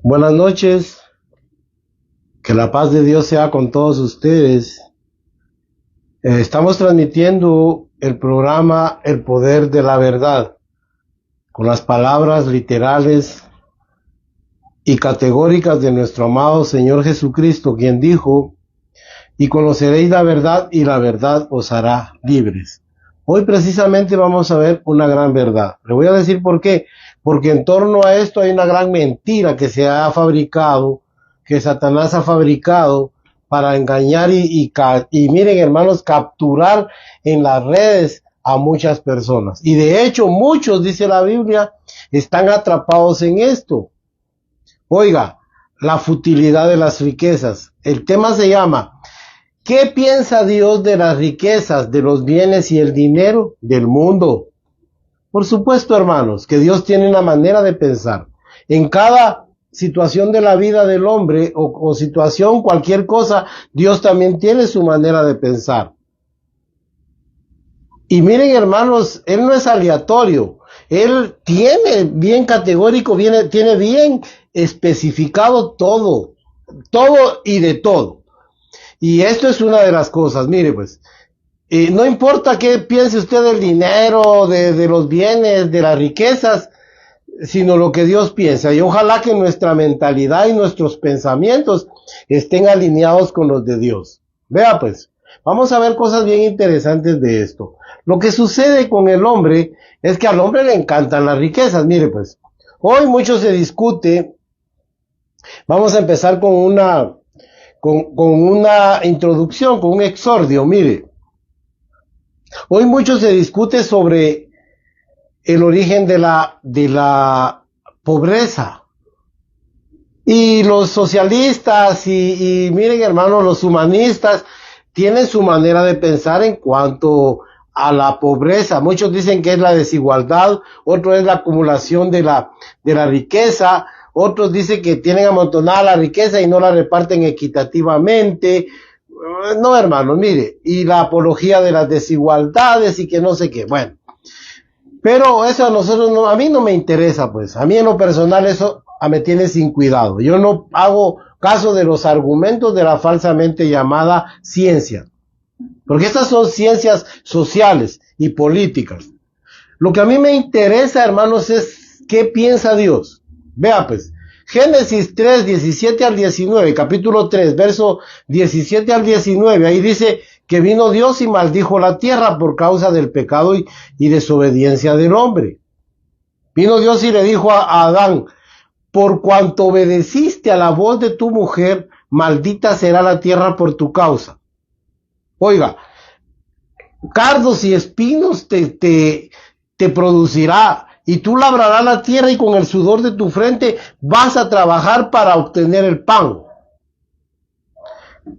Buenas noches, que la paz de Dios sea con todos ustedes. Estamos transmitiendo el programa El Poder de la Verdad, con las palabras literales y categóricas de nuestro amado Señor Jesucristo, quien dijo: y conoceréis la verdad, y la verdad os hará libres. Hoy precisamente vamos a ver una gran verdad. Le voy a decir por qué. Porque en torno a esto hay una gran mentira que se ha fabricado, que Satanás ha fabricado para engañar y miren, hermanos, capturar en las redes a muchas personas. Y de hecho muchos, dice la Biblia, están atrapados en esto. Oiga, la futilidad de las riquezas. El tema se llama: ¿qué piensa Dios de las riquezas, de los bienes y el dinero del mundo? Por supuesto, hermanos, que Dios tiene una manera de pensar. En cada situación de la vida del hombre o situación, cualquier cosa, Dios también tiene su manera de pensar. Y miren, hermanos, Él no es aleatorio. Él tiene bien categórico, tiene bien especificado todo y de todo. Y esto es una de las cosas. Mire, pues, no importa qué piense usted del dinero, de los bienes, de las riquezas, sino lo que Dios piensa. Y ojalá que nuestra mentalidad y nuestros pensamientos estén alineados con los de Dios. Vea pues, vamos a ver cosas bien interesantes de esto. Lo que sucede con el hombre es que al hombre le encantan las riquezas. Mire pues, hoy mucho se discute. Vamos a empezar con una introducción, con un exordio. Mire, hoy mucho se discute sobre el origen de la pobreza. Y los socialistas y miren, hermanos, los humanistas tienen su manera de pensar en cuanto a la pobreza. Muchos dicen que es la desigualdad, otros es la acumulación de la riqueza, otros dicen que tienen amontonada la riqueza y no la reparten equitativamente. No, hermanos, mire, y la apología de las desigualdades y que no sé qué. Bueno, pero eso a mí no me interesa, pues. A mí en lo personal eso me tiene sin cuidado. Yo no hago caso de los argumentos de la falsamente llamada ciencia, porque estas son ciencias sociales y políticas. Lo que a mí me interesa, hermanos, es qué piensa Dios. Vea pues, Génesis 3, 17 al 19, capítulo 3, verso 17 al 19, ahí dice que vino Dios y maldijo la tierra por causa del pecado y desobediencia del hombre. Vino Dios y le dijo a Adán: por cuanto obedeciste a la voz de tu mujer, maldita será la tierra por tu causa. Oiga, cardos y espinos te producirá, y tú labrarás la tierra y con el sudor de tu frente vas a trabajar para obtener el pan.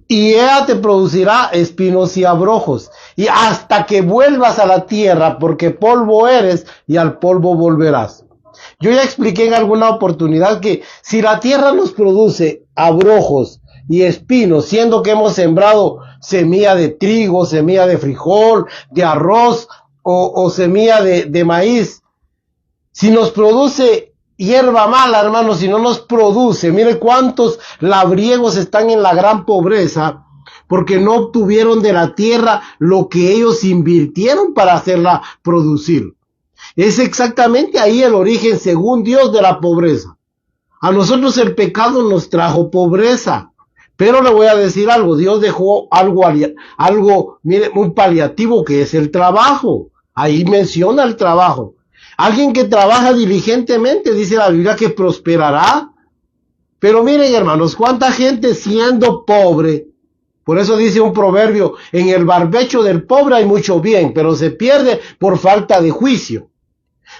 Y ella te producirá espinos y abrojos, y hasta que vuelvas a la tierra, porque polvo eres y al polvo volverás. Yo ya expliqué en alguna oportunidad que si la tierra nos produce abrojos y espinos, siendo que hemos sembrado semilla de trigo, semilla de frijol, de arroz o semilla de maíz, si nos produce hierba mala, hermanos, si no nos produce, mire cuántos labriegos están en la gran pobreza, porque no obtuvieron de la tierra lo que ellos invirtieron para hacerla producir. Es exactamente ahí el origen, según Dios, de la pobreza. A nosotros el pecado nos trajo pobreza, pero le voy a decir algo: Dios dejó algo, mire, un paliativo, que es el trabajo. Ahí menciona el trabajo. Alguien que trabaja diligentemente, dice la Biblia, que prosperará. Pero miren, hermanos, cuánta gente siendo pobre, por eso dice un proverbio: en el barbecho del pobre hay mucho bien, pero se pierde por falta de juicio.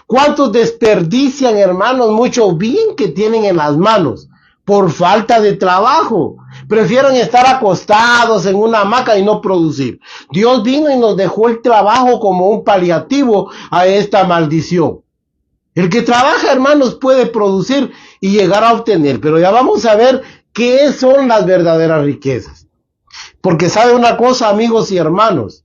¿Cuántos desperdician, hermanos, mucho bien que tienen en las manos por falta de trabajo? Prefieren estar acostados en una hamaca y no producir. Dios vino y nos dejó el trabajo como un paliativo a esta maldición. El que trabaja, hermanos, puede producir y llegar a obtener, pero ya vamos a ver qué son las verdaderas riquezas. Porque sabe una cosa, amigos y hermanos,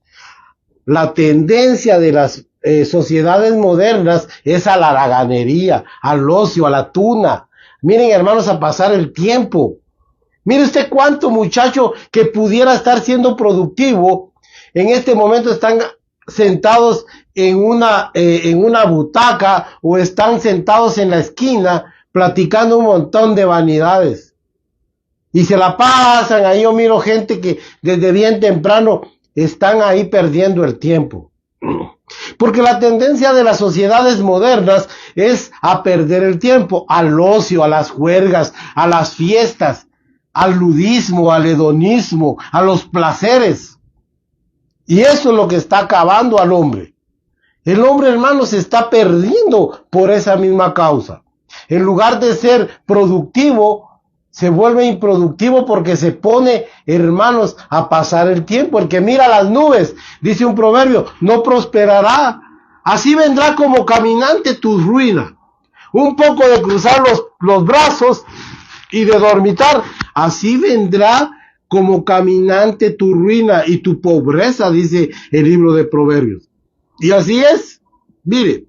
la tendencia de las sociedades modernas es a la haraganería, al ocio, a la tuna. miren hermanos, a pasar el tiempo. Mire usted cuánto muchacho que pudiera estar siendo productivo, en este momento están sentados en una butaca o están sentados en la esquina platicando un montón de vanidades. Y se la pasan ahí. Yo miro gente que desde bien temprano están ahí perdiendo el tiempo. Porque la tendencia de las sociedades modernas es a perder el tiempo, al ocio, a las juergas, a las fiestas, al ludismo, al hedonismo, a los placeres. Y eso es lo que está acabando al hombre. El hombre, hermanos, se está perdiendo por esa misma causa. En lugar de ser productivo, se vuelve improductivo porque se pone, hermanos, a pasar el tiempo. El que mira las nubes, dice un proverbio, no prosperará. Así vendrá como caminante tu ruina. Un poco de cruzar los brazos y de dormitar, así vendrá como caminante tu ruina y tu pobreza, dice el libro de Proverbios. Y así es. Mire,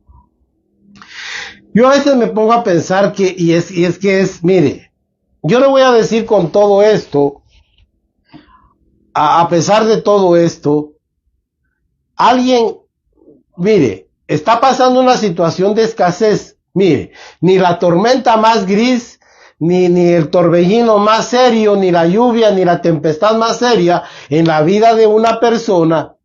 yo a veces me pongo a pensar que, mire, yo le voy a decir con todo esto, a pesar de todo esto, alguien, mire, está pasando una situación de escasez. Mire, ni la tormenta más gris, ni el torbellino más serio, ni la lluvia, ni la tempestad más seria en la vida de una persona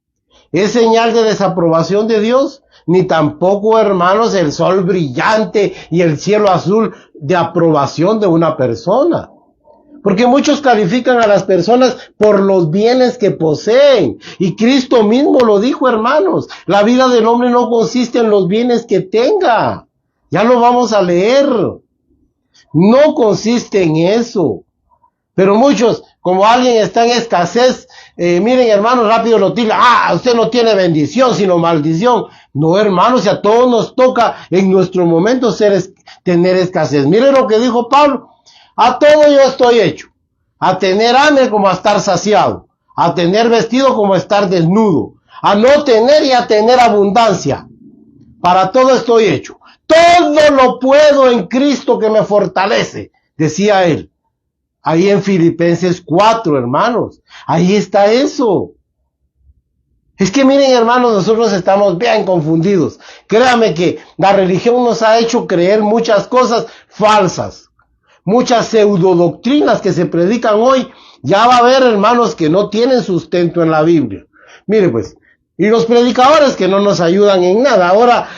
es señal de desaprobación de Dios, ni tampoco, hermanos, el sol brillante y el cielo azul de aprobación de una persona. Porque muchos califican a las personas por los bienes que poseen. Y Cristo mismo lo dijo, hermanos. La vida del hombre no consiste en los bienes que tenga. Ya lo vamos a leer. No consiste en eso. Pero muchos, como alguien está en escasez, miren, hermanos, rápido lo tildan. Usted no tiene bendición, sino maldición. No, hermanos, si a todos nos toca en nuestro momento tener escasez. Miren lo que dijo Pablo. A todo yo estoy hecho. A tener hambre como a estar saciado. A tener vestido como a estar desnudo. A no tener y a tener abundancia. Para todo estoy hecho. Todo lo puedo en Cristo que me fortalece, decía él. Ahí en Filipenses 4, hermanos. Ahí está eso. Es que miren, hermanos, nosotros estamos bien confundidos. Créame que la religión nos ha hecho creer muchas cosas falsas. Muchas pseudodoctrinas que se predican hoy. Ya va a haber, hermanos, que no tienen sustento en la Biblia. Mire pues. Y los predicadores que no nos ayudan en nada. Ahora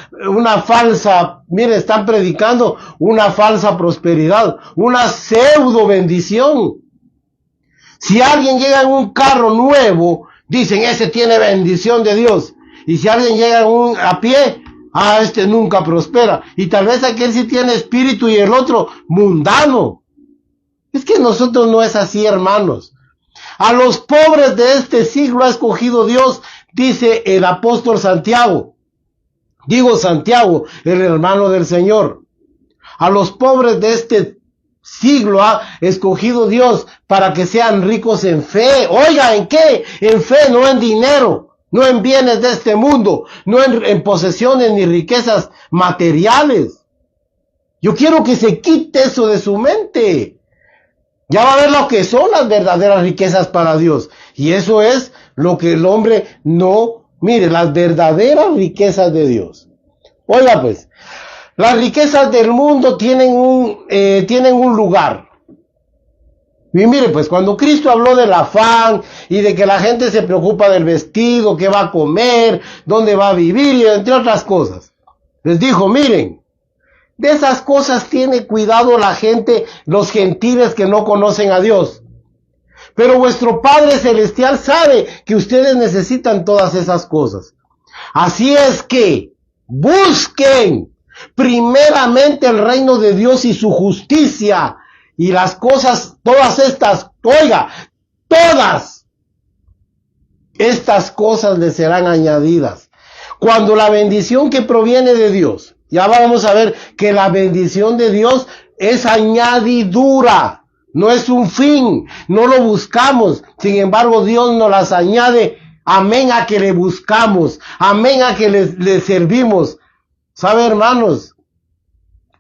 están predicando una falsa prosperidad, una pseudo bendición. Si alguien llega en un carro nuevo, dicen, ese tiene bendición de Dios. Y si alguien llega a pie, este nunca prospera. Y tal vez aquel sí tiene espíritu y el otro mundano. Es que nosotros no es así, hermanos. A los pobres de este siglo ha escogido Dios, dice el apóstol Santiago. Digo Santiago, el hermano del Señor. A los pobres de este siglo ha escogido Dios para que sean ricos en fe. Oiga, ¿en qué? En fe, no en dinero, no en bienes de este mundo, no en posesiones ni riquezas materiales. Yo quiero que se quite eso de su mente. Ya va a ver lo que son las verdaderas riquezas para Dios. Y eso es lo que el hombre no mire, las verdaderas riquezas de Dios. Oiga pues, las riquezas del mundo tienen un lugar. Y mire pues, cuando Cristo habló del afán y de que la gente se preocupa del vestido, qué va a comer, dónde va a vivir y entre otras cosas, les dijo, miren, de esas cosas tiene cuidado la gente, los gentiles que no conocen a Dios. Pero vuestro Padre Celestial sabe que ustedes necesitan todas esas cosas. Así es que busquen primeramente el reino de Dios y su justicia. Y las cosas, todas estas, oiga, todas estas cosas les serán añadidas. Cuando la bendición que proviene de Dios, ya vamos a ver que la bendición de Dios es añadidura, no es un fin, no lo buscamos. Sin embargo, Dios nos las añade, amén a que le buscamos, amén a que le servimos. ¿Sabe, hermanos?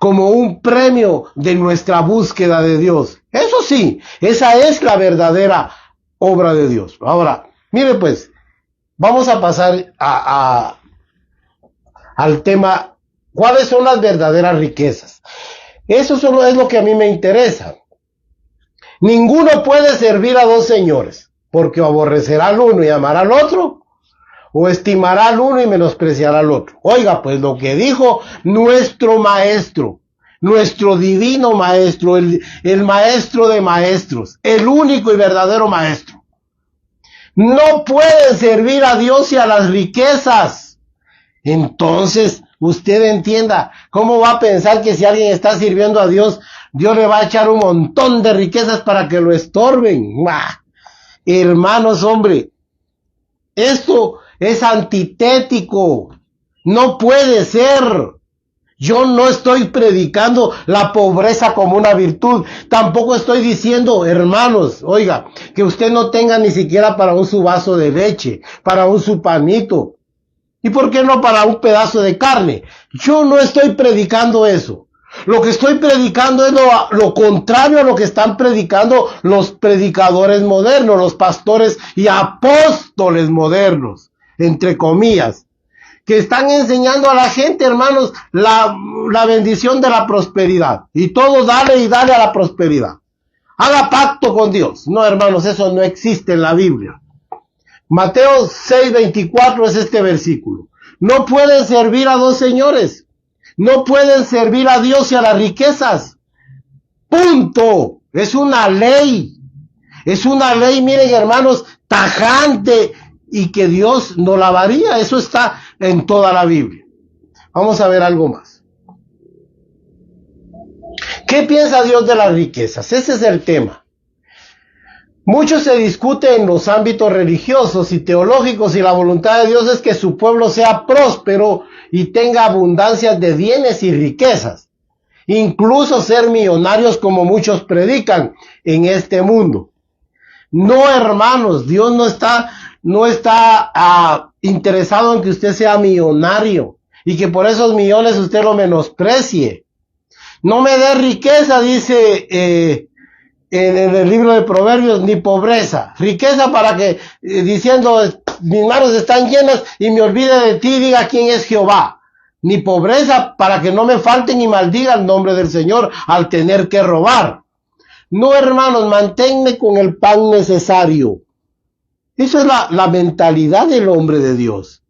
como un premio de nuestra búsqueda de Dios. Eso sí, esa es la verdadera obra de Dios. Ahora, mire pues, vamos a pasar al tema, ¿cuáles son las verdaderas riquezas? Eso solo es lo que a mí me interesa. Ninguno puede servir a dos señores, porque aborrecerá al uno y amará al otro, o estimará al uno y menospreciará al otro. Oiga, pues lo que dijo nuestro maestro, nuestro divino maestro, el maestro de maestros, el único y verdadero maestro. No pueden servir a Dios y a las riquezas. Entonces, usted entienda, ¿cómo va a pensar que si alguien está sirviendo a Dios, Dios le va a echar un montón de riquezas para que lo estorben? ¡Bah! Hermanos, hombre, esto es antitético. No puede ser. Yo no estoy predicando la pobreza como una virtud. Tampoco estoy diciendo, hermanos, oiga, que usted no tenga ni siquiera para un su vaso de leche, para un su panito. ¿Y por qué no para un pedazo de carne? Yo no estoy predicando eso. Lo que estoy predicando es lo contrario a lo que están predicando los predicadores modernos, los pastores y apóstoles modernos, entre comillas, que están enseñando a la gente, hermanos, la bendición de la prosperidad. Y todo dale y dale a la prosperidad. Haga pacto con Dios. No, hermanos, eso no existe en la Biblia. Mateo 6:24 es este versículo. No pueden servir a dos señores. No pueden servir a Dios y a las riquezas. Punto. Es una ley. Es una ley, miren, hermanos, tajante, y que Dios no la varía. Eso está en toda la Biblia. Vamos a ver algo más. ¿Qué piensa Dios de las riquezas? Ese es el tema. Mucho se discute en los ámbitos religiosos y teológicos, y la voluntad de Dios es que su pueblo sea próspero y tenga abundancia de bienes y riquezas. Incluso ser millonarios, como muchos predican en este mundo. No, hermanos, Dios no está interesado en que usted sea millonario y que por esos millones usted lo menosprecie. No me dé riqueza, dice en el libro de Proverbios, ni pobreza. Riqueza para que, diciendo, mis manos están llenas y me olvide de ti, diga quién es Jehová. Ni pobreza para que no me falte ni maldiga el nombre del Señor al tener que robar. No, hermanos, manténme con el pan necesario. Esa es la mentalidad del hombre de Dios.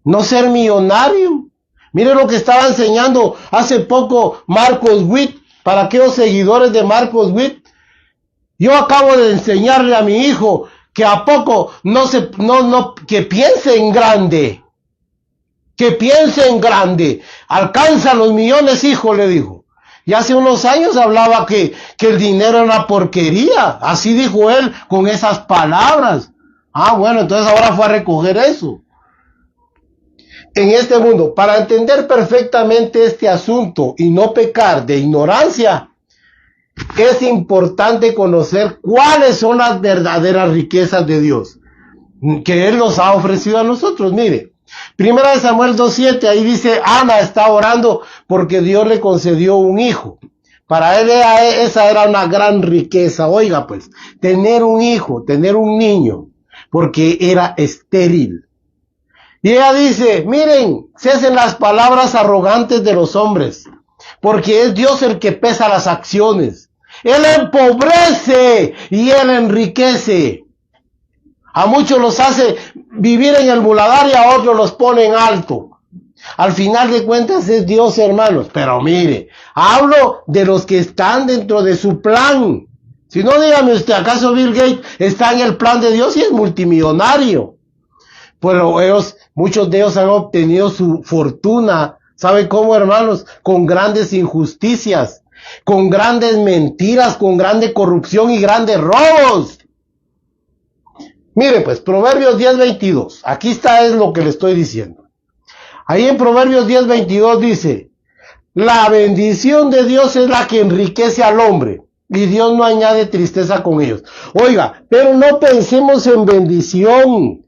No ser millonario. Mire lo que estaba enseñando hace poco Marcos Witt, para aquellos seguidores de Marcos Witt. Yo acabo de enseñarle a mi hijo que a poco que piense en grande. Que piense en grande. Alcanza los millones, hijo, le dijo. Y hace unos años hablaba que el dinero era una porquería. Así dijo él con esas palabras. Ah, bueno, entonces ahora fue a recoger eso. En este mundo, para entender perfectamente este asunto y no pecar de ignorancia, es importante conocer cuáles son las verdaderas riquezas de Dios que Él nos ha ofrecido a nosotros. Mire, 1 Samuel 2:7, ahí dice, Ana está orando porque Dios le concedió un hijo. Para él esa era una gran riqueza. Oiga, pues, tener un hijo, tener un niño, porque era estéril. Y ella dice, miren, cesen las palabras arrogantes de los hombres, porque es Dios el que pesa las acciones. Él empobrece y Él enriquece. A muchos los hace vivir en el muladar y a otros los pone en alto. Al final de cuentas es Dios, hermanos. Pero mire, hablo de los que están dentro de su plan. Si no, dígame usted, ¿acaso Bill Gates está en el plan de Dios y es multimillonario? Pero muchos de ellos han obtenido su fortuna. ¿Sabe cómo, hermanos? Con grandes injusticias, con grandes mentiras, con grande corrupción y grandes robos. Mire pues, Proverbios 10:22. Aquí está, es lo que le estoy diciendo. Ahí en Proverbios 10:22 dice, la bendición de Dios es la que enriquece al hombre, y Dios no añade tristeza con ellos. Oiga, pero no pensemos en bendición,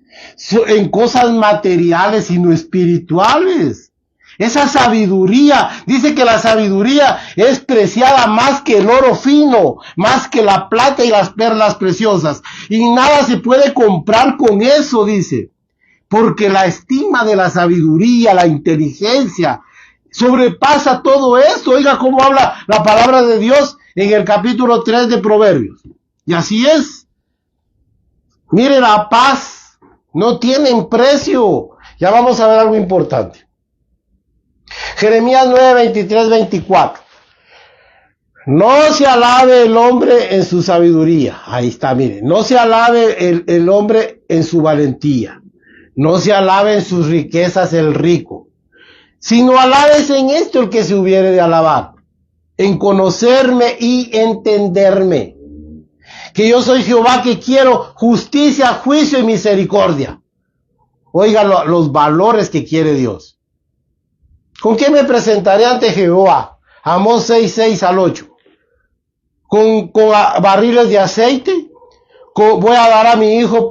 en cosas materiales, sino espirituales. Esa sabiduría, dice que la sabiduría es preciada más que el oro fino, más que la plata y las perlas preciosas. Y nada se puede comprar con eso, dice. Porque la estima de la sabiduría, la inteligencia, sobrepasa todo eso. Oiga cómo habla la palabra de Dios en el capítulo 3 de Proverbios. Y así es. Mire, la paz no tiene precio. Ya vamos a ver algo importante. Jeremías 9, 23, 24. No se alabe el hombre en su sabiduría. Ahí está, mire. No se alabe el hombre en su valentía. No se alabe en sus riquezas el rico. Sino alabes en esto el que se hubiere de alabar. En conocerme y entenderme. Que yo soy Jehová que quiero justicia, juicio y misericordia. Oigan los valores que quiere Dios. ¿Con qué me presentaré ante Jehová? Amós 6, 6 al 8. ¿Con barriles de aceite? ¿Voy a dar a mi hijo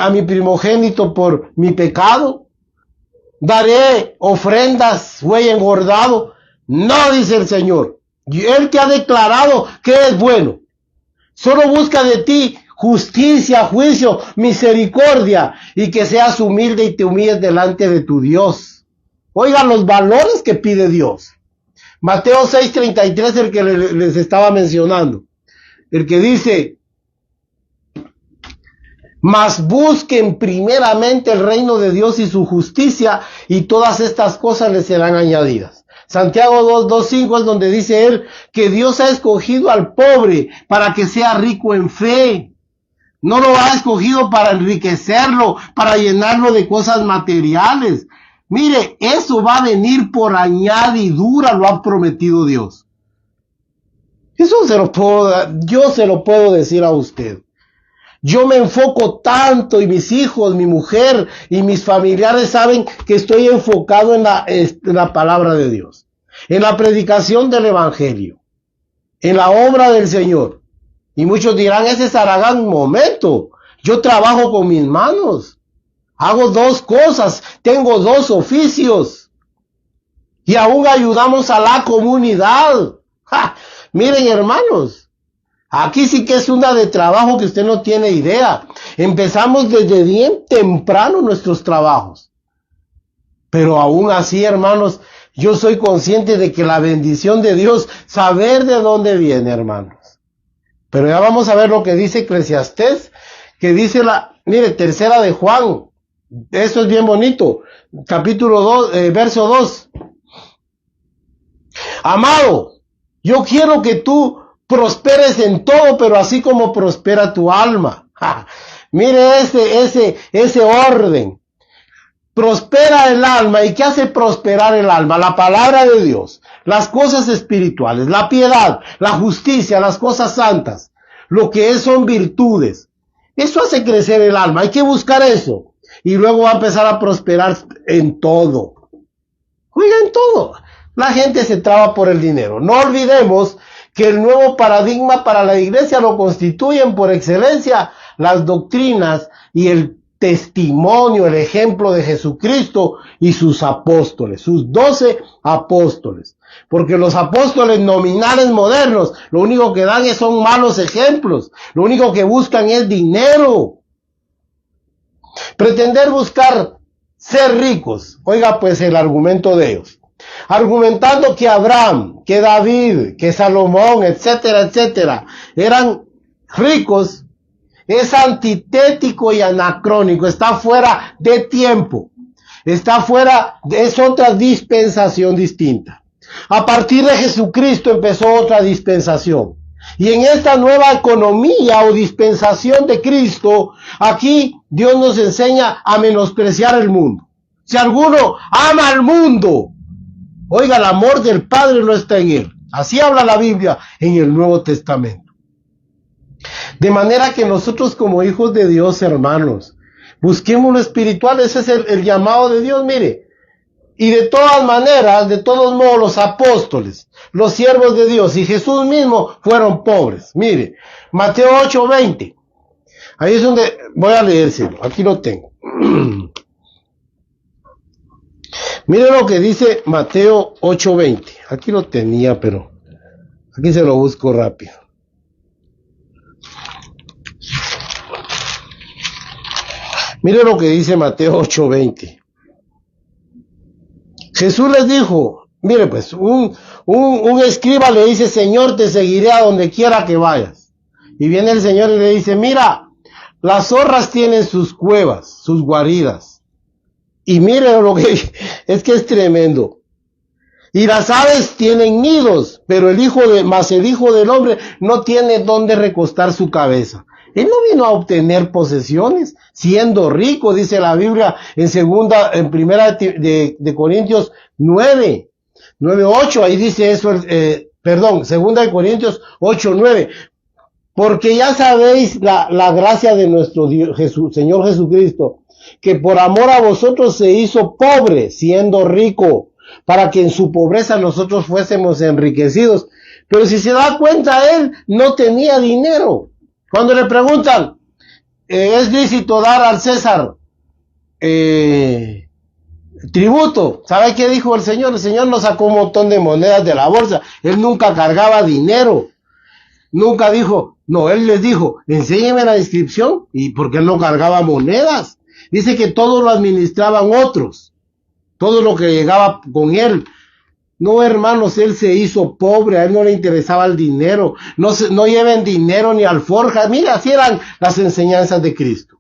a mi primogénito por mi pecado? ¿Daré ofrendas, buey engordado? No, dice el Señor. Él te ha declarado que es bueno. Solo busca de ti justicia, juicio, misericordia y que seas humilde y te humilles delante de tu Dios. Oigan los valores que pide Dios. Mateo 6:33, el que les estaba mencionando. El que dice, mas busquen primeramente el reino de Dios y su justicia, y todas estas cosas les serán añadidas. Santiago 2:5 es donde dice él que Dios ha escogido al pobre para que sea rico en fe. No lo ha escogido para enriquecerlo, para llenarlo de cosas materiales. Mire, eso va a venir por añadidura, lo ha prometido Dios. Eso yo se lo puedo decir a usted. Yo me enfoco tanto y mis hijos, mi mujer y mis familiares saben que estoy enfocado en la palabra de Dios, en la predicación del evangelio, en la obra del Señor. Y muchos dirán, ese es Aragán, un momento. Yo trabajo con mis manos. Hago dos cosas, tengo dos oficios y aún ayudamos a la comunidad. ¡Ja! Miren, hermanos, aquí sí que es una de trabajo que usted no tiene idea. Empezamos desde bien temprano nuestros trabajos. Pero aún así, hermanos, yo soy consciente de que la bendición de Dios, saber de dónde viene, hermanos. Pero ya vamos a ver lo que dice Eclesiastés, que dice mire, tercera de Juan. Esto es bien bonito. Capítulo 2, verso 2. Amado, yo quiero que tú prosperes en todo, pero así como prospera tu alma. ¡Ja! Mire ese orden. Prospera el alma. ¿Y qué hace prosperar el alma? La palabra de Dios, las cosas espirituales, la piedad, la justicia, las cosas santas, lo que son virtudes. Eso hace crecer el alma. Hay que buscar eso. Y luego va a empezar a prosperar en todo. Oiga, en todo. La gente se traba por el dinero. No olvidemos que el nuevo paradigma para la iglesia lo constituyen por excelencia las doctrinas y el testimonio, el ejemplo de Jesucristo y sus apóstoles, sus 12 apóstoles. Porque los apóstoles nominales modernos, lo único que dan son malos ejemplos. Lo único que buscan es dinero. Pretender buscar ser ricos. Oiga pues el argumento de ellos. Argumentando que Abraham, que David, que Salomón, etcétera, etcétera, eran ricos, es antitético y anacrónico. Está fuera de tiempo. Está fuera, es otra dispensación distinta. A partir de Jesucristo empezó otra dispensación. Y en esta nueva economía o dispensación de Cristo, aquí Dios nos enseña a menospreciar el mundo. Si alguno ama al mundo, oiga, el amor del Padre no está en él. Así habla la Biblia en el Nuevo Testamento. De manera que nosotros como hijos de Dios, hermanos, busquemos lo espiritual. Ese es el llamado de Dios, mire. Y de todas maneras, de todos modos, los apóstoles, los siervos de Dios y Jesús mismo fueron pobres. Mire, Mateo 8:20. Ahí es donde voy a leérselo. Aquí lo tengo. Mire lo que dice Mateo 8:20. Aquí lo tenía, pero aquí se lo busco rápido. Mire lo que dice Mateo 8:20. Jesús les dijo, mire pues, un escriba le dice, Señor, te seguiré a donde quiera que vayas. Y viene el Señor y le dice, mira, las zorras tienen sus cuevas, sus guaridas. Y mire lo que es tremendo. Y las aves tienen nidos, pero el hijo del hombre no tiene dónde recostar su cabeza. Él no vino a obtener posesiones, siendo rico, dice la Biblia en primera de Corintios 9:8, ahí dice eso, segunda de Corintios 8:9. Porque ya sabéis la gracia de nuestro Dios, Señor Jesucristo, que por amor a vosotros se hizo pobre, siendo rico, para que en su pobreza nosotros fuésemos enriquecidos. Pero si se da cuenta, él no tenía dinero. Cuando le preguntan, ¿es lícito dar al César tributo? ¿Sabe qué dijo el Señor? El Señor no sacó un montón de monedas de la bolsa. Él nunca cargaba dinero. Nunca dijo, no, él les dijo, enséñeme la inscripción, y porque él no cargaba monedas. Dice que todo lo administraban otros, todo lo que llegaba con él. No, hermanos, él se hizo pobre, a él no le interesaba el dinero, no lleven dinero ni alforjas. Mira, así eran las enseñanzas de Cristo.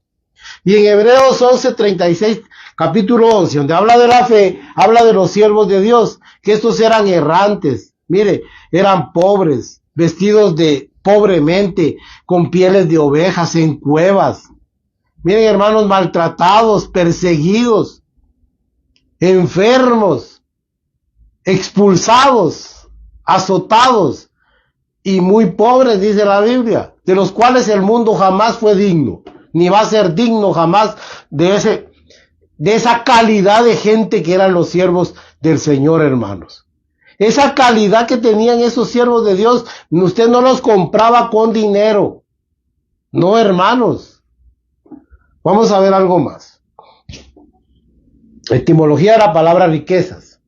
Y en Hebreos 11:36, capítulo 11, donde habla de la fe, habla de los siervos de Dios, que estos eran errantes, mire, eran pobres, vestidos pobremente, con pieles de ovejas, en cuevas. Miren, hermanos, maltratados, perseguidos, enfermos, expulsados, azotados y muy pobres, dice la Biblia, de los cuales el mundo jamás fue digno, ni va a ser digno jamás de esa calidad de gente que eran los siervos del Señor, hermanos. Esa calidad que tenían esos siervos de Dios, usted no los compraba con dinero. No, hermanos. Vamos a ver algo más. Etimología de la palabra riquezas.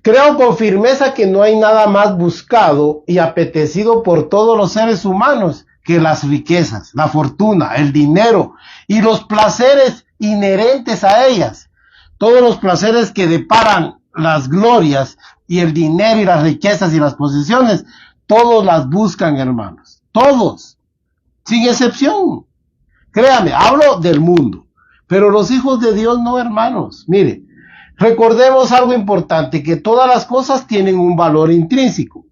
Creo con firmeza que no hay nada más buscado y apetecido por todos los seres humanos que las riquezas, la fortuna, el dinero y los placeres inherentes a ellas. Todos los placeres que deparan las glorias y el dinero y las riquezas y las posesiones, todos las buscan, hermanos. Todos, sin excepción. Créame, hablo del mundo, pero los hijos de Dios no, hermanos. Mire, recordemos algo importante, que todas las cosas tienen un valor intrínseco.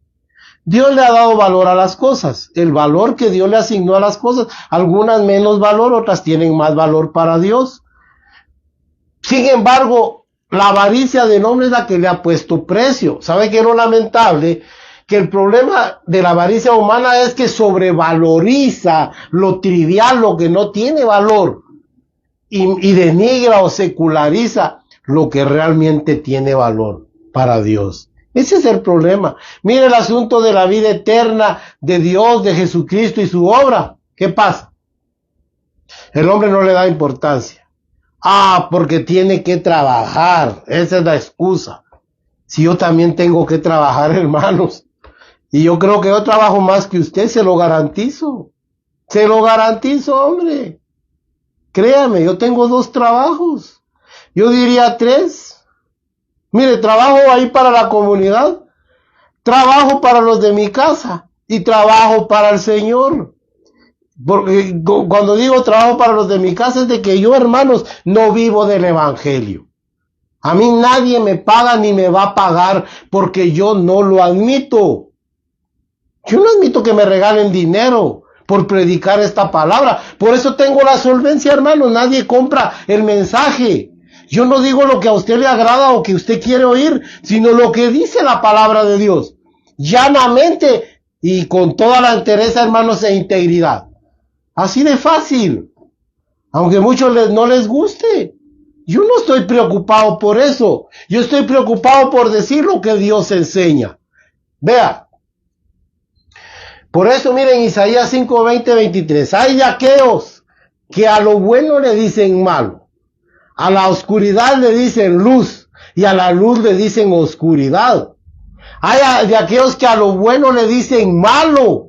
Dios le ha dado valor a las cosas, el valor que Dios le asignó a las cosas, algunas menos valor, otras tienen más valor para Dios. Sin embargo, la avaricia del hombre es la que le ha puesto precio. ¿Sabe qué es lo lamentable? Que el problema de la avaricia humana es que sobrevaloriza lo trivial, lo que no tiene valor, y denigra o seculariza lo que realmente tiene valor para Dios. Ese es el problema. Mire el asunto de la vida eterna de Dios, de Jesucristo y su obra. ¿Qué pasa? El hombre no le da importancia. Porque tiene que trabajar. Esa es la excusa. Si yo también tengo que trabajar, hermanos. Y yo creo que yo trabajo más que usted, se lo garantizo. Se lo garantizo, hombre. Créame, yo tengo 2 trabajos. Yo diría 3. Mire, trabajo ahí para la comunidad. Trabajo para los de mi casa. Y trabajo para el Señor. Porque cuando digo trabajo para los de mi casa es de que yo, hermanos, no vivo del evangelio. A mí nadie me paga ni me va a pagar porque yo no lo admito. Yo no admito que me regalen dinero por predicar esta palabra. Por eso tengo la solvencia, hermanos. Nadie compra el mensaje. Yo no digo lo que a usted le agrada o que usted quiere oír, sino lo que dice la palabra de Dios. Llanamente y con toda la entereza, hermanos, e integridad. Así de fácil. Aunque a muchos no les guste. Yo no estoy preocupado por eso. Yo estoy preocupado por decir lo que Dios enseña. Vea. Por eso miren Isaías 5, 20, 23. Hay de aquellos que a lo bueno le dicen malo. A la oscuridad le dicen luz. y a la luz le dicen oscuridad. Hay de aquellos que a lo bueno le dicen malo.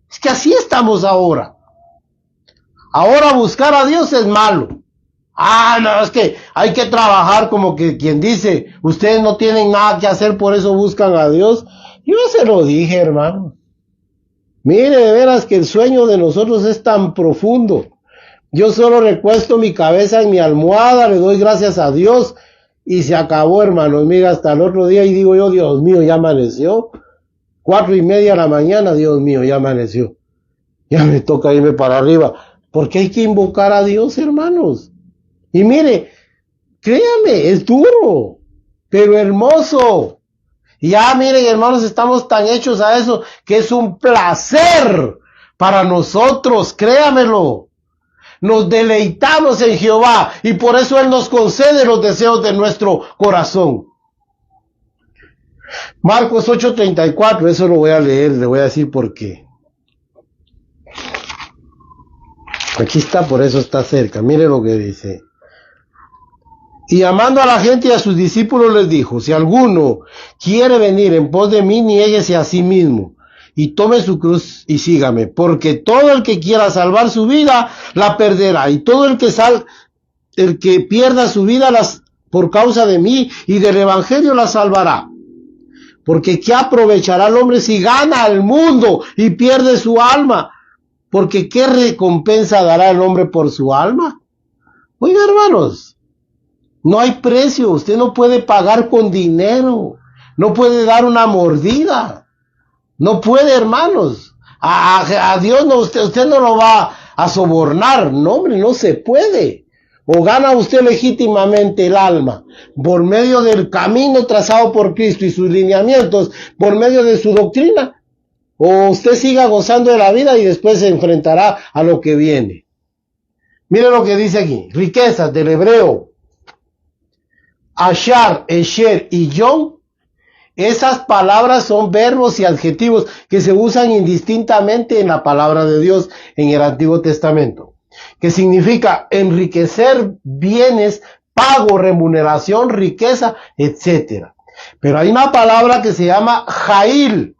Es que así estamos ahora. Ahora buscar a Dios es malo. No, es que hay que trabajar, como que quien dice, ustedes no tienen nada que hacer, por eso buscan a Dios. Yo se lo dije, hermano. Mire, de veras que el sueño de nosotros es tan profundo. Yo solo recuesto mi cabeza en mi almohada, le doy gracias a Dios y se acabó, hermano. Mira, hasta el otro día y digo yo, Dios mío, ya amaneció. 4:30 de la mañana, Dios mío, ya amaneció. Ya me toca irme para arriba. Porque hay que invocar a Dios, hermanos. Y mire, créame, es duro, pero hermoso. Y ya miren, hermanos, estamos tan hechos a eso que es un placer para nosotros, créamelo. Nos deleitamos en Jehová y por eso Él nos concede los deseos de nuestro corazón. Marcos 8:34, eso lo voy a leer, le voy a decir por qué. Aquí está, por eso está cerca. Mire lo que dice. Y llamando a la gente y a sus discípulos les dijo, si alguno quiere venir en pos de mí, niéguese a sí mismo y tome su cruz y sígame, porque todo el que quiera salvar su vida la perderá, y todo el que pierda su vida por causa de mí y del evangelio la salvará. Porque ¿qué aprovechará el hombre si gana el mundo y pierde su alma? Porque ¿qué recompensa dará el hombre por su alma? Oiga, hermanos, no hay precio, usted no puede pagar con dinero, no puede dar una mordida, no puede, hermanos. A Dios no, usted no lo va a sobornar, no, hombre, no se puede. O gana usted legítimamente el alma por medio del camino trazado por Cristo y sus lineamientos, por medio de su doctrina, o usted siga gozando de la vida y después se enfrentará a lo que viene. Mire lo que dice aquí, riquezas del hebreo. Ashar, Esher y Yon, esas palabras son verbos y adjetivos que se usan indistintamente en la palabra de Dios en el Antiguo Testamento, que significa enriquecer bienes, pago, remuneración, riqueza, etc. Pero hay una palabra que se llama Jail,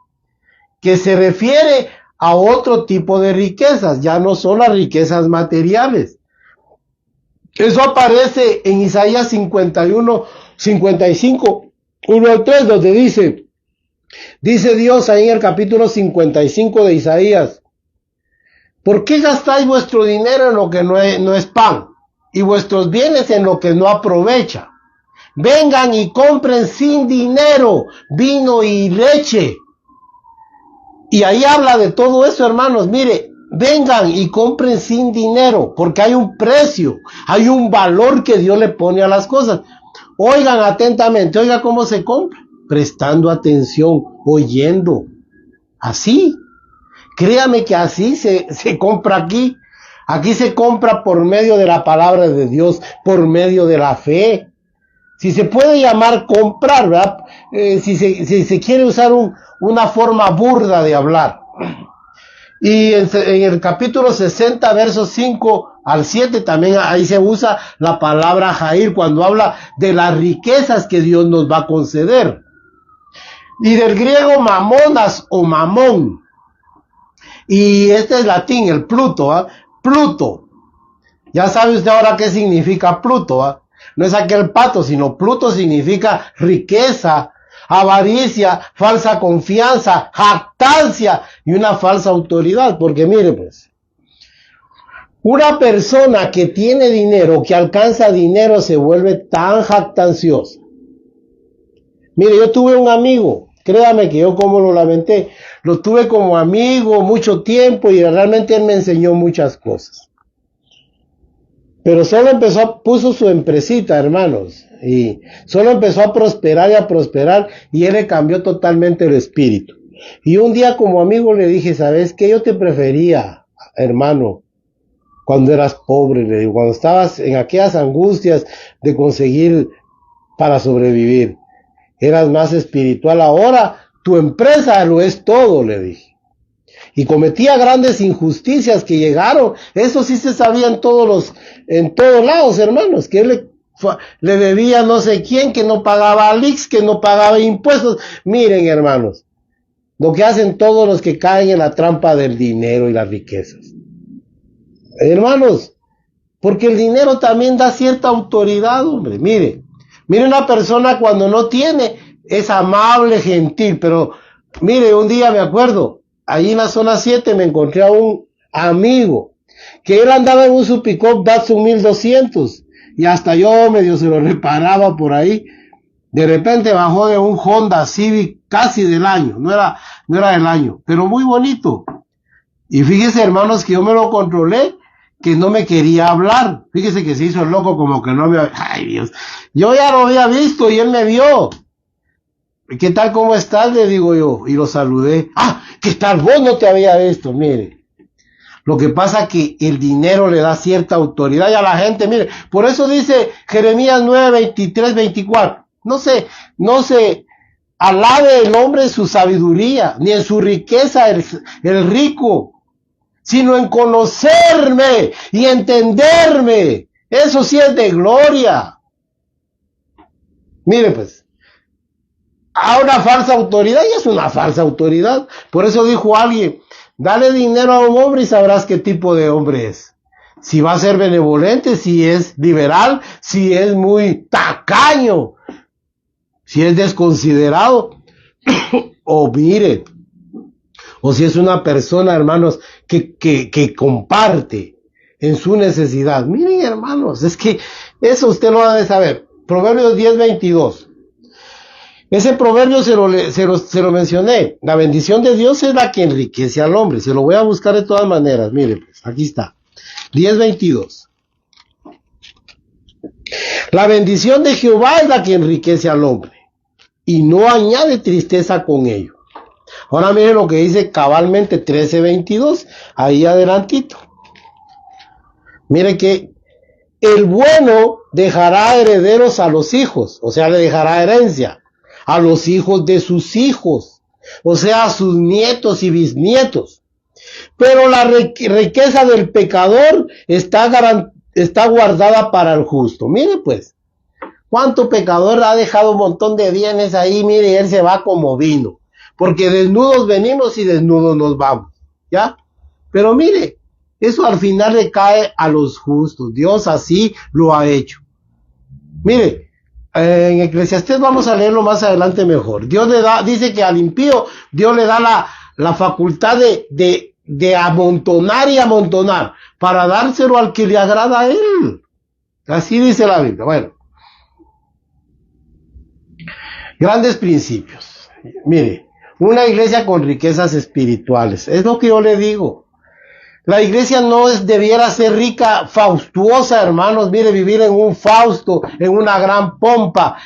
que se refiere a otro tipo de riquezas, ya no son las riquezas materiales. Eso aparece en Isaías 55, 1 al 3, donde dice Dios ahí en el capítulo 55 de Isaías, ¿por qué gastáis vuestro dinero en lo que no es pan, y vuestros bienes en lo que no aprovecha? Vengan y compren sin dinero vino y leche. Y ahí habla de todo eso, hermanos. Mire, vengan y compren sin dinero, porque hay un precio, hay un valor que Dios le pone a las cosas. Oigan atentamente, oiga cómo se compra, prestando atención, oyendo, así. Créame que así se compra aquí. Aquí se compra por medio de la palabra de Dios, por medio de la fe. Si se puede llamar comprar, ¿verdad? Si se quiere usar una forma burda de hablar. Y en el capítulo 60, versos 5 al 7, también ahí se usa la palabra Jair, cuando habla de las riquezas que Dios nos va a conceder. Y del griego mamonas o mamón. Y este es latín, el Pluto, ¿eh? Pluto. Ya sabe usted ahora qué significa Pluto, ¿eh? No es aquel pato, sino Pluto significa riqueza, avaricia, falsa confianza, jactancia y una falsa autoridad. Porque mire pues, una persona que tiene dinero, que alcanza dinero, se vuelve tan jactanciosa. Mire, yo tuve un amigo, créame que yo como lo lamenté, lo tuve como amigo mucho tiempo y realmente él me enseñó muchas cosas. Pero solo puso su empresita, hermanos, y solo empezó a prosperar y él le cambió totalmente el espíritu. Y un día como amigo le dije, ¿sabes qué? Yo te prefería, hermano, cuando eras pobre, le digo, cuando estabas en aquellas angustias de conseguir para sobrevivir. Eras más espiritual, ahora tu empresa lo es todo, le dije. Y cometía grandes injusticias que llegaron, eso sí se sabía en todos lados, hermanos, que él le debía no sé quién, que no pagaba Alix, que no pagaba impuestos. Miren, hermanos, lo que hacen todos los que caen en la trampa del dinero y las riquezas. Hermanos, porque el dinero también da cierta autoridad, hombre. Mire una persona cuando no tiene, es amable, gentil, pero mire, un día me acuerdo, ahí en la zona 7 me encontré a un amigo, que él andaba en un su pick-up Datsun 1200, y hasta yo medio se lo reparaba por ahí. De repente bajó de un Honda Civic casi del año, no era del año, pero muy bonito. Y fíjese, hermanos, que yo me lo controlé, que no me quería hablar. Fíjese que se hizo el loco como que no me... Ay, Dios. Yo ya lo había visto y él me vio. ¿Qué tal, cómo estás? Le digo yo. Y lo saludé. Ah, ¿qué tal? Vos no te había visto. Mire. Lo que pasa que el dinero le da cierta autoridad a la gente. Mire, por eso dice Jeremías 9, 23, 24. No se alabe el hombre en su sabiduría, ni en su riqueza el rico, sino en conocerme y entenderme. Eso sí es de gloria. Mire pues, a una falsa autoridad, y es una falsa autoridad. Por eso dijo alguien, dale dinero a un hombre y sabrás qué tipo de hombre es. Si va a ser benevolente, si es liberal, si es muy tacaño, si es desconsiderado, o mire, o si es una persona, hermanos, que comparte en su necesidad. Miren, hermanos, es que eso usted lo ha de saber. Proverbios 10, 22. Ese proverbio se lo mencioné. La bendición de Dios es la que enriquece al hombre. Se lo voy a buscar de todas maneras. Miren, pues, aquí está. 10, 22. La bendición de Jehová es la que enriquece al hombre, y no añade tristeza con ello. Ahora miren lo que dice cabalmente 13:22, ahí adelantito. Mire que el bueno dejará herederos a los hijos, o sea, le dejará herencia a los hijos de sus hijos, o sea, a sus nietos y bisnietos. Pero la riqueza del pecador está guardada para el justo. Mire pues, cuánto pecador ha dejado un montón de bienes ahí, mire, él se va como vino. Porque desnudos venimos y desnudos nos vamos, ¿ya? Pero mire, eso al final le cae a los justos. Dios así lo ha hecho. Mire, en Eclesiastés vamos a leerlo más adelante mejor. Dios le da, dice que al impío, Dios le da la facultad de amontonar y amontonar, para dárselo al que le agrada a él. Así dice la Biblia. Bueno, grandes principios. Mire, una iglesia con riquezas espirituales, es lo que yo le digo. La iglesia no debiera ser rica, faustuosa, hermanos. Mire, vivir en un Fausto, en una gran pompa,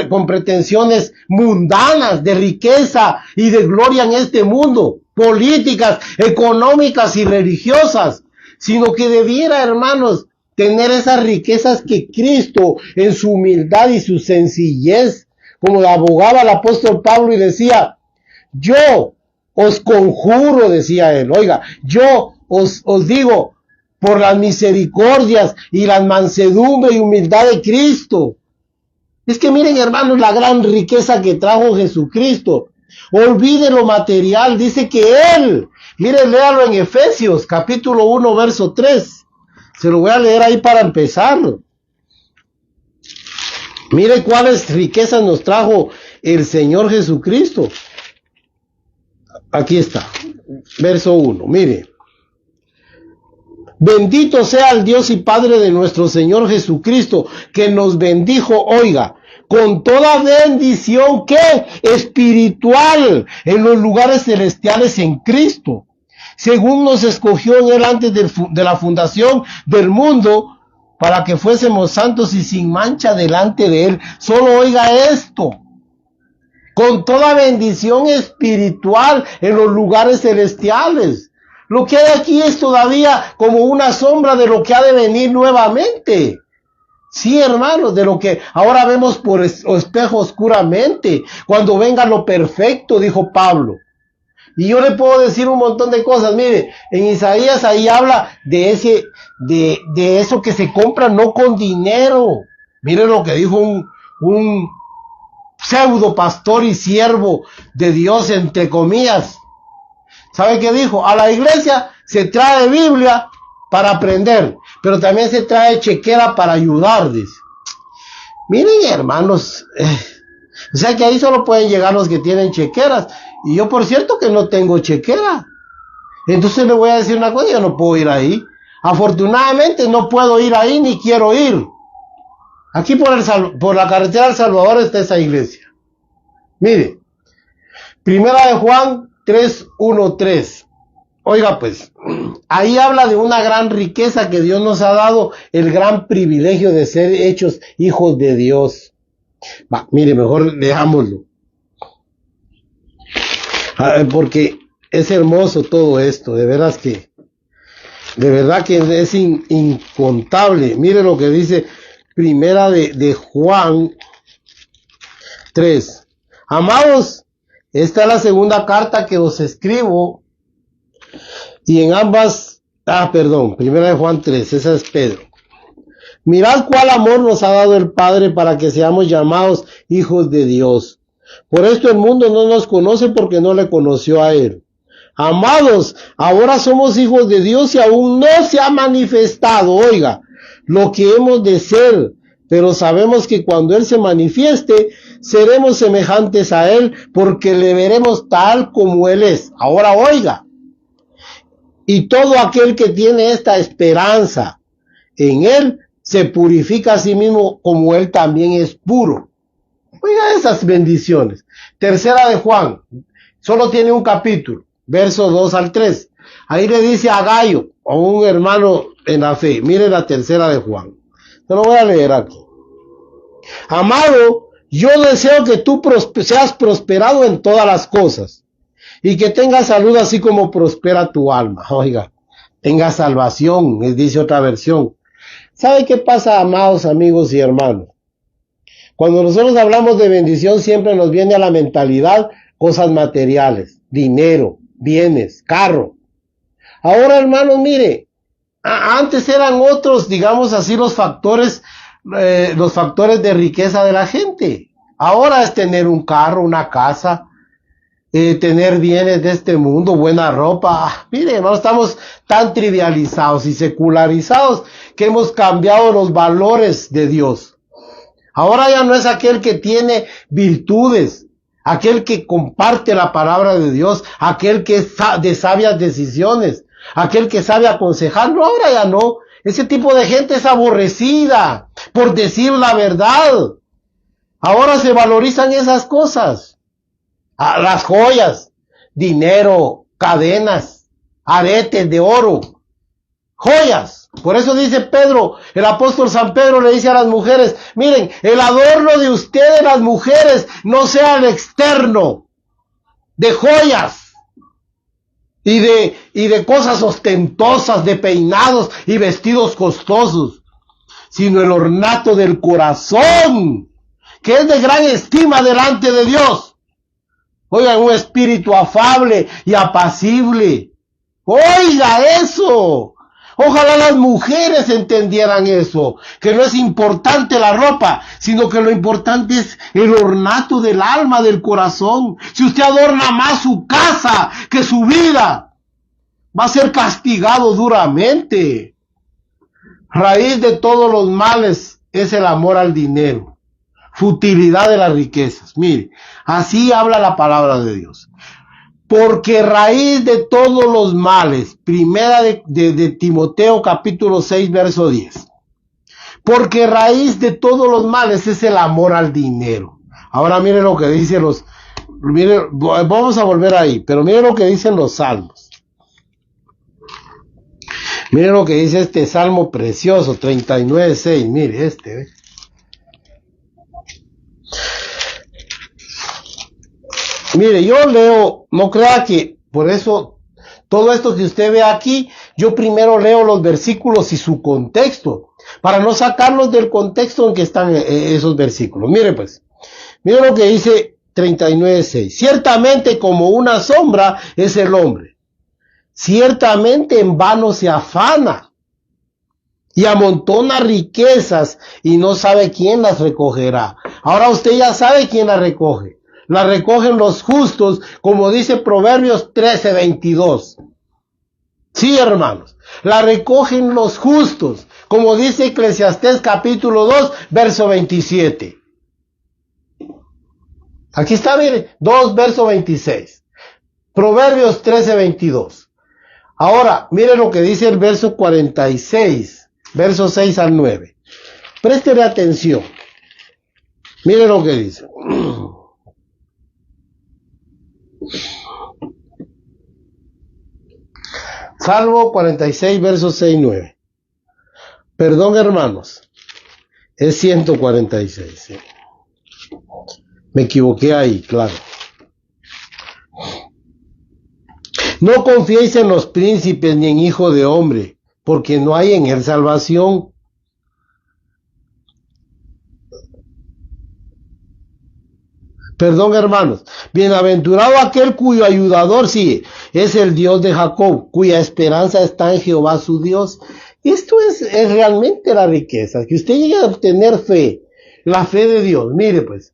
con pretensiones mundanas de riqueza y de gloria en este mundo, políticas, económicas y religiosas, sino que debiera, hermanos, tener esas riquezas que Cristo, en su humildad y su sencillez, como abogaba el apóstol Pablo y decía, yo os conjuro, decía él, oiga, yo os digo, por las misericordias y la mansedumbre y humildad de Cristo. Es que miren, hermanos, la gran riqueza que trajo Jesucristo. Olvide lo material, dice que Él, miren, léalo en Efesios, capítulo 1, verso 3. Se lo voy a leer ahí para empezar. Mire cuáles riquezas nos trajo el Señor Jesucristo. Aquí está, verso 1, mire. Bendito sea el Dios y Padre de nuestro Señor Jesucristo, que nos bendijo, oiga, con toda bendición que espiritual en los lugares celestiales en Cristo, según nos escogió en él antes de la fundación del mundo, para que fuésemos santos y sin mancha delante de él. Solo oiga esto, con toda bendición espiritual en los lugares celestiales. Lo que hay aquí es todavía como una sombra de lo que ha de venir nuevamente. Sí, hermanos, de lo que ahora vemos por espejo oscuramente, cuando venga lo perfecto, dijo Pablo. Y yo le puedo decir un montón de cosas. Mire, en Isaías ahí habla de eso que se compra no con dinero, Miren lo que dijo un pseudo pastor y siervo de Dios, entre comillas. ¿Sabe qué dijo? A la iglesia se trae Biblia para aprender, pero también se trae chequera para ayudar, dice. Miren, hermanos, o sea que ahí solo pueden llegar los que tienen chequeras, y yo por cierto que no tengo chequera. Entonces le voy a decir una cosa, yo no puedo ir ahí. Afortunadamente no puedo ir ahí ni quiero ir. Aquí por la carretera del Salvador está esa iglesia. Mire, Primera de Juan 3:1-3. Oiga pues, ahí habla de una gran riqueza que Dios nos ha dado, el gran privilegio de ser hechos hijos de Dios. Mire, mejor leámoslo. Porque es hermoso todo esto, de verdad que es incontable. Mire lo que dice Primera de Juan 3. Amados, esta es la segunda carta que os escribo, y en ambas, Primera de Juan 3, esa es Pedro. Mirad cuál amor nos ha dado el Padre para que seamos llamados hijos de Dios. Por esto el mundo no nos conoce porque no le conoció a Él. Amados, ahora somos hijos de Dios y aún no se ha manifestado, oiga, lo que hemos de ser, pero sabemos que cuando Él se manifieste, seremos semejantes a Él porque le veremos tal como Él es. Ahora oiga, y todo aquel que tiene esta esperanza en Él, se purifica a sí mismo como Él también es puro. Oiga esas bendiciones. Tercera de Juan, solo tiene un capítulo, versos 2-3. Ahí le dice a Gallo, a un hermano en la fe, mire la tercera de Juan. Te lo voy a leer aquí. Amado, yo deseo que tú seas prosperado en todas las cosas y que tengas salud así como prospera tu alma. Oiga, tenga salvación, dice otra versión. ¿Sabe qué pasa, amados amigos y hermanos? Cuando nosotros hablamos de bendición, siempre nos viene a la mentalidad cosas materiales, dinero, bienes, carro. Ahora, hermanos, mire, antes eran otros, digamos así, los factores de riqueza de la gente. Ahora es tener un carro, una casa, tener bienes de este mundo, buena ropa. Mire, hermanos, estamos tan trivializados y secularizados que hemos cambiado los valores de Dios. Ahora ya no es aquel que tiene virtudes, aquel que comparte la palabra de Dios, aquel que es de sabias decisiones, aquel que sabe aconsejar. No, ahora ya no. Ese tipo de gente es aborrecida por decir la verdad. Ahora se valorizan esas cosas. Las joyas, dinero, cadenas, aretes de oro, joyas. Por eso dice Pedro, el apóstol San Pedro le dice a las mujeres, miren, el adorno de ustedes, las mujeres, no sea el externo, de joyas y de cosas ostentosas, de peinados y vestidos costosos, sino el ornato del corazón, que es de gran estima delante de Dios. Oigan, un espíritu afable y apacible. Oiga eso. Ojalá las mujeres entendieran eso, que no es importante la ropa, sino que lo importante es el ornato del alma, del corazón. Si usted adorna más su casa que su vida, va a ser castigado duramente. Raíz de todos los males es el amor al dinero, futilidad de las riquezas. Mire, así habla la palabra de Dios. Porque raíz de todos los males, primera de Timoteo capítulo 6 verso 10. Porque raíz de todos los males es el amor al dinero. Ahora mire lo que dice vamos a volver ahí, pero mire lo que dicen los salmos. Mire lo que dice este salmo precioso, 39:6, mire este, Mire, yo leo, no crea que por eso todo esto que usted ve aquí, yo primero leo los versículos y su contexto, para no sacarlos del contexto en que están esos versículos. Mire pues, mire lo que dice 39:6. Ciertamente como una sombra es el hombre, ciertamente en vano se afana. y amontona riquezas y no sabe quién las recogerá. Ahora usted ya sabe quién las recoge. La recogen los justos, como dice Proverbios 13:22. Sí, hermanos, la recogen los justos, como dice Eclesiastés capítulo 2, verso 27. Aquí está, mire, 2, verso 26. Proverbios 13:22. Ahora, mire lo que dice el verso 46, verso 6 al 9. Préstele atención. Mire lo que dice. Salmo 46, versos 6 y 9. Perdón, hermanos. Es 146. ¿Sí? Me equivoqué ahí, claro. No confiéis en los príncipes ni en hijo de hombre, porque no hay en él salvación. Perdón, hermanos. Bienaventurado aquel cuyo ayudador, sí, es el Dios de Jacob, cuya esperanza está en Jehová su Dios. Esto es realmente la riqueza, que usted llegue a obtener fe, la fe de Dios. Mire pues,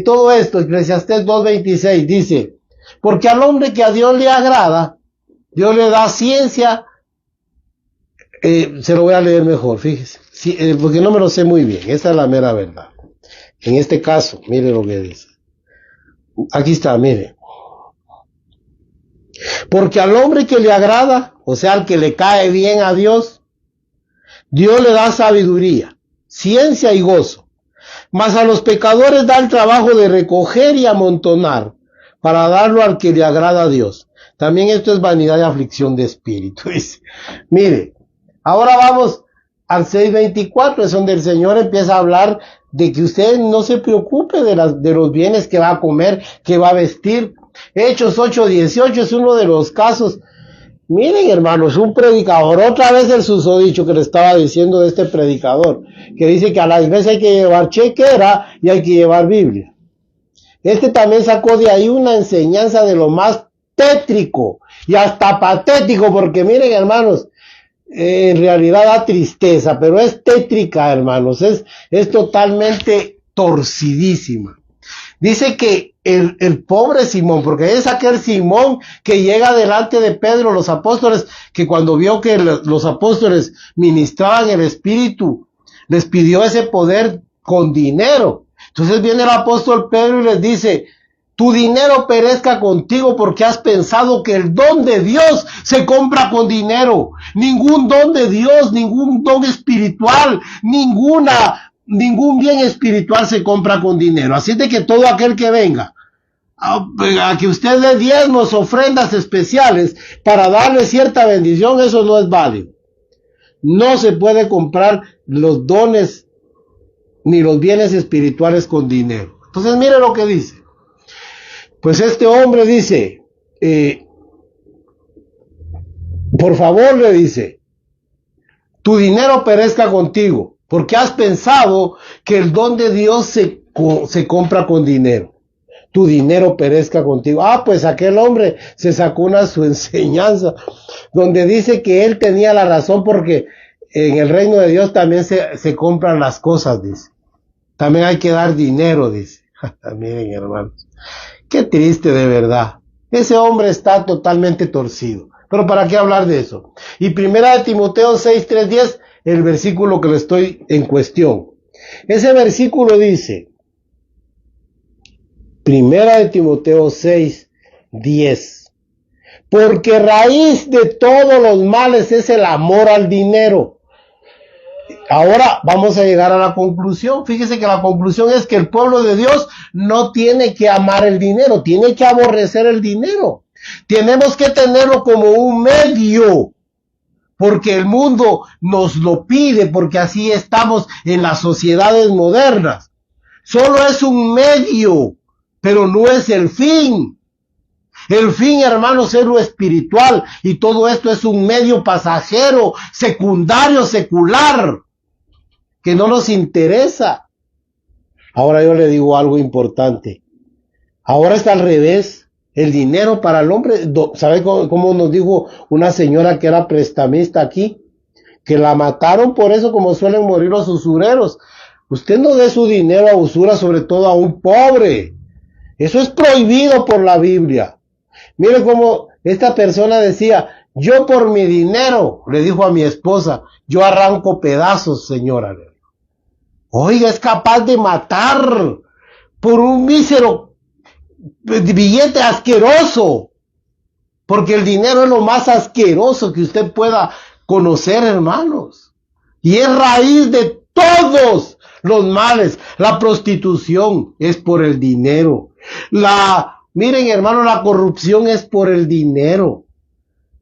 todo esto, Eclesiastés 2:26 dice, porque al hombre que a Dios le agrada, Dios le da ciencia. Se lo voy a leer mejor, fíjese, sí, porque no me lo sé muy bien, esa es la mera verdad. En este caso, mire lo que dice. Aquí está, mire. Porque al hombre que le agrada, o sea, al que le cae bien a Dios, Dios le da sabiduría, ciencia y gozo. Mas a los pecadores da el trabajo de recoger y amontonar, para darlo al que le agrada a Dios. También esto es vanidad y aflicción de espíritu. Dice. Mire, ahora vamos al 6:24, es donde el Señor empieza a hablar de que usted no se preocupe de los bienes que va a comer, que va a vestir. Hechos 8:18 es uno de los casos. Miren, hermanos, un predicador, otra vez el susodicho que le estaba diciendo de este predicador, que dice que a las veces hay que llevar chequera y hay que llevar Biblia. Este también sacó de ahí una enseñanza de lo más tétrico y hasta patético, porque miren, hermanos, en realidad da tristeza, pero es tétrica, hermanos, es totalmente torcidísima. Dice que el pobre Simón, porque es aquel Simón que llega delante de Pedro, los apóstoles, que cuando vio que los apóstoles ministraban el Espíritu, les pidió ese poder con dinero. Entonces viene el apóstol Pedro y les dice, tu dinero perezca contigo porque has pensado que el don de Dios se compra con dinero. Ningún don de Dios, ningún don espiritual, ningún bien espiritual se compra con dinero. Así de que todo aquel que venga a que usted dé diezmos, ofrendas especiales para darle cierta bendición, eso no es válido. No se puede comprar los dones ni los bienes espirituales con dinero. Entonces mire lo que dice. Pues este hombre dice, por favor, le dice, tu dinero perezca contigo, porque has pensado que el don de Dios se compra con dinero. Tu dinero perezca contigo. Pues aquel hombre se sacó su enseñanza, donde dice que él tenía la razón, porque en el reino de Dios también se compran las cosas, dice. También hay que dar dinero, dice. Miren, hermanos. Qué triste de verdad. Ese hombre está totalmente torcido. Pero ¿para qué hablar de eso? Y primera de Timoteo 6:3-10, el versículo que le estoy en cuestión. Ese versículo dice, primera de Timoteo 6:10, porque raíz de todos los males es el amor al dinero. Ahora vamos a llegar a la conclusión. Fíjese que la conclusión es que el pueblo de Dios no tiene que amar el dinero, tiene que aborrecer el dinero. Tenemos que tenerlo como un medio, porque el mundo nos lo pide, porque así estamos en las sociedades modernas. Solo es un medio, pero no es el fin. El fin, hermanos, es lo espiritual, y todo esto es un medio pasajero, secundario, secular, que no nos interesa. Ahora yo le digo algo importante. Ahora está al revés. El dinero para el hombre, ¿sabe cómo nos dijo una señora que era prestamista aquí? que la mataron por eso, como suelen morir los usureros. Usted no dé su dinero a usura, sobre todo a un pobre. Eso es prohibido por la Biblia. Mire cómo esta persona decía, yo por mi dinero, le dijo a mi esposa, yo arranco pedazos, señora. Oiga, es capaz de matar por un mísero billete asqueroso. Porque el dinero es lo más asqueroso que usted pueda conocer, hermanos. Y es raíz de todos los males. La prostitución es por el dinero. Miren, hermanos, la corrupción es por el dinero.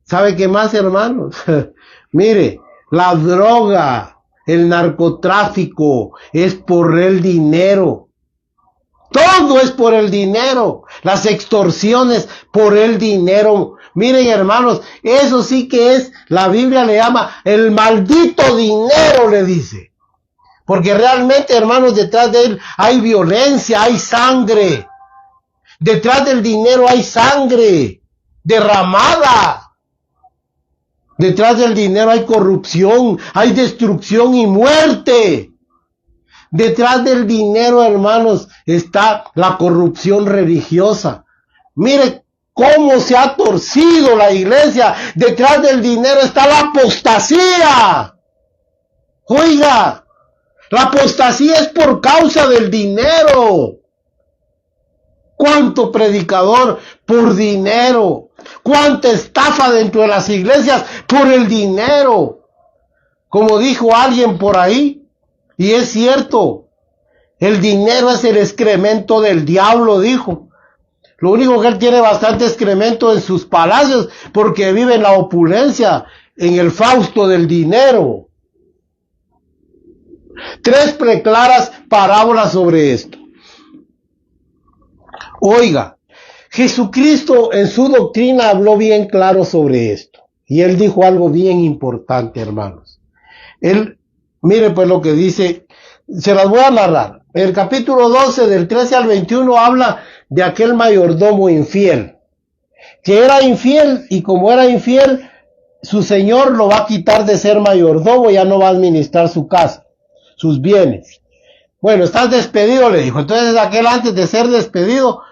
¿Sabe qué más, hermanos? Mire, la droga, el narcotráfico es por el dinero. Todo es por el dinero. Las extorsiones por el dinero. Miren, hermanos, eso sí que es, la Biblia le llama el maldito dinero, le dice. Porque realmente, hermanos, detrás de él hay violencia, hay sangre. Detrás del dinero hay sangre derramada. Detrás del dinero hay corrupción, hay destrucción y muerte. Detrás del dinero, hermanos, está la corrupción religiosa. Mire cómo se ha torcido la iglesia. Detrás del dinero está la apostasía. Oiga, la apostasía es por causa del dinero. ¿Cuánto predicador por dinero? ¿Cuánta estafa dentro de las iglesias por el dinero? Como dijo alguien por ahí, y es cierto, el dinero es el excremento del diablo, dijo. Lo único que él tiene bastante excremento en sus palacios, porque vive en la opulencia, en el fausto del dinero. 3 preclaras parábolas sobre esto. Oiga, Jesucristo en su doctrina habló bien claro sobre esto. Y él dijo algo bien importante, hermanos. Mire pues lo que dice, se las voy a narrar. El capítulo 12 del 13 al 21 habla de aquel mayordomo infiel, que era infiel, y como era infiel, su señor lo va a quitar de ser mayordomo, ya no va a administrar su casa, sus bienes. Bueno, estás despedido, le dijo. Entonces aquel, antes de ser despedido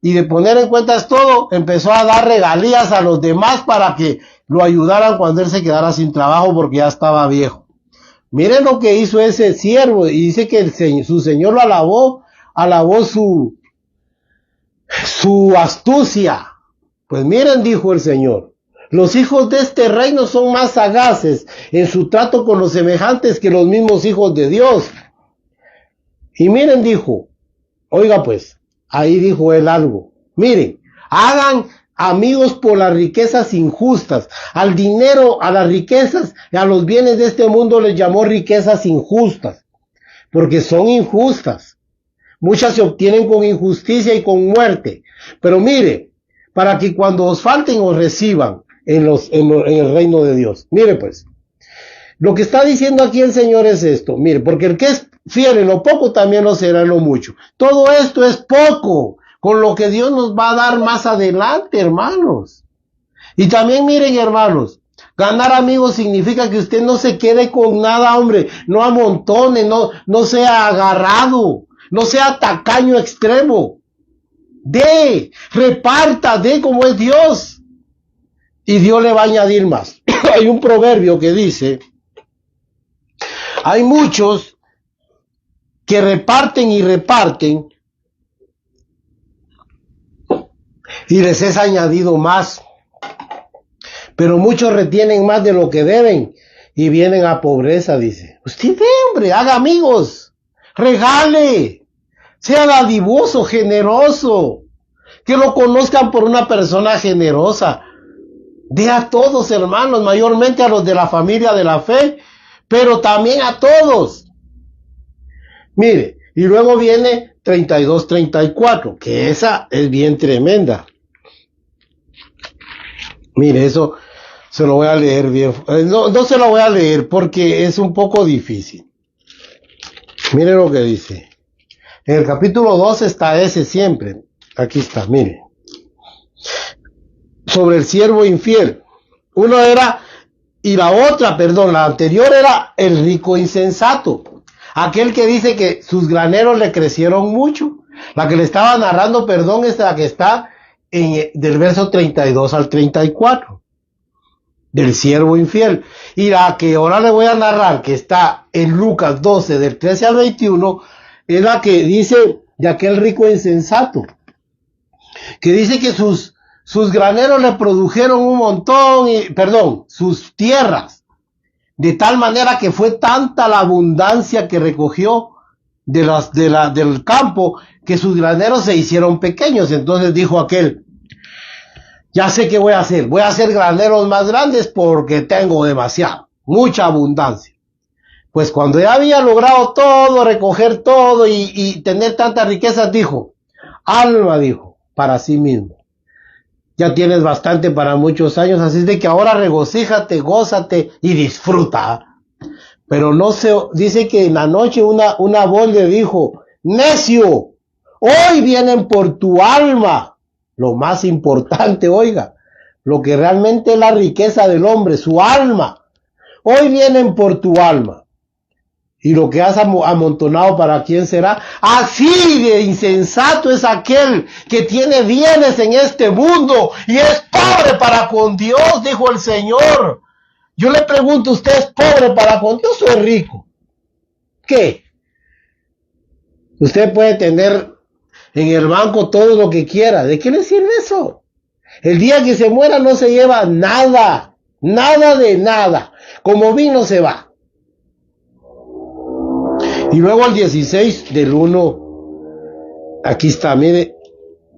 y de poner en cuenta todo, empezó a dar regalías a los demás para que lo ayudaran cuando él se quedara sin trabajo, porque ya estaba viejo. Miren lo que hizo ese siervo, y dice que su señor lo alabó su astucia. Pues miren, dijo el Señor, los hijos de este reino son más sagaces en su trato con los semejantes que los mismos hijos de Dios. Y miren, dijo, oiga pues, ahí dijo él algo. Miren, hagan amigos por las riquezas injustas. Al dinero, a las riquezas, a los bienes de este mundo les llamó riquezas injustas, porque son injustas. Muchas se obtienen con injusticia y con muerte. Pero mire, para que cuando os falten os reciban en el reino de Dios. Mire pues, lo que está diciendo aquí el Señor es esto. Mire, porque el que es fiel en lo poco también lo será en lo mucho. Todo esto es poco con lo que Dios nos va a dar más adelante, hermanos. Y también miren, hermanos, ganar amigos significa que usted no se quede con nada, hombre, no amontone, no sea agarrado, no sea tacaño extremo. Reparta, como es Dios. Y Dios le va a añadir más. Hay un proverbio que dice, hay muchos que reparten y reparten, y les es añadido más. Pero muchos retienen más de lo que deben y vienen a pobreza, dice. Usted, hombre, haga amigos, regale, sea dadivoso, generoso, que lo conozcan por una persona generosa. Dé a todos, hermanos, mayormente a los de la familia de la fe, pero también a todos. Mire, y luego viene 32-34, que esa es bien tremenda. Mire, eso se lo voy a leer bien. No se lo voy a leer porque es un poco difícil. Mire lo que dice. En el capítulo 12 está ese siempre. Aquí está, mire. Sobre el siervo infiel. Uno era Y la anterior era el rico insensato. Aquel que dice que sus graneros le crecieron mucho. La que le estaba narrando, es la que está del verso 32 al 34. Del siervo infiel. Y la que ahora le voy a narrar, que está en Lucas 12, del 13 al 21, es la que dice de aquel rico insensato. Que dice que sus graneros le produjeron un montón, sus tierras, de tal manera que fue tanta la abundancia que recogió del campo, que sus graneros se hicieron pequeños. Entonces dijo aquel, ya sé qué voy a hacer graneros más grandes porque tengo mucha abundancia. Pues cuando ya había logrado todo, recoger todo y tener tanta riqueza, dijo, para sí mismo, ya tienes bastante para muchos años, así es de que ahora regocíjate, gózate y disfruta. Pero dice que en la noche una voz le dijo, necio, hoy vienen por tu alma. Lo más importante, oiga, lo que realmente es la riqueza del hombre, su alma. Hoy vienen por tu alma. Y lo que has amontonado, ¿para quién será? Así de insensato es aquel que tiene bienes en este mundo y es pobre para con Dios, dijo el Señor. Yo le pregunto, ¿usted es pobre para con Dios o es rico? ¿Qué? Usted puede tener en el banco todo lo que quiera. ¿De qué le sirve eso? El día que se muera no se lleva nada. Nada de nada. Como vino se va. Y luego al 16 del 1, aquí está, mire,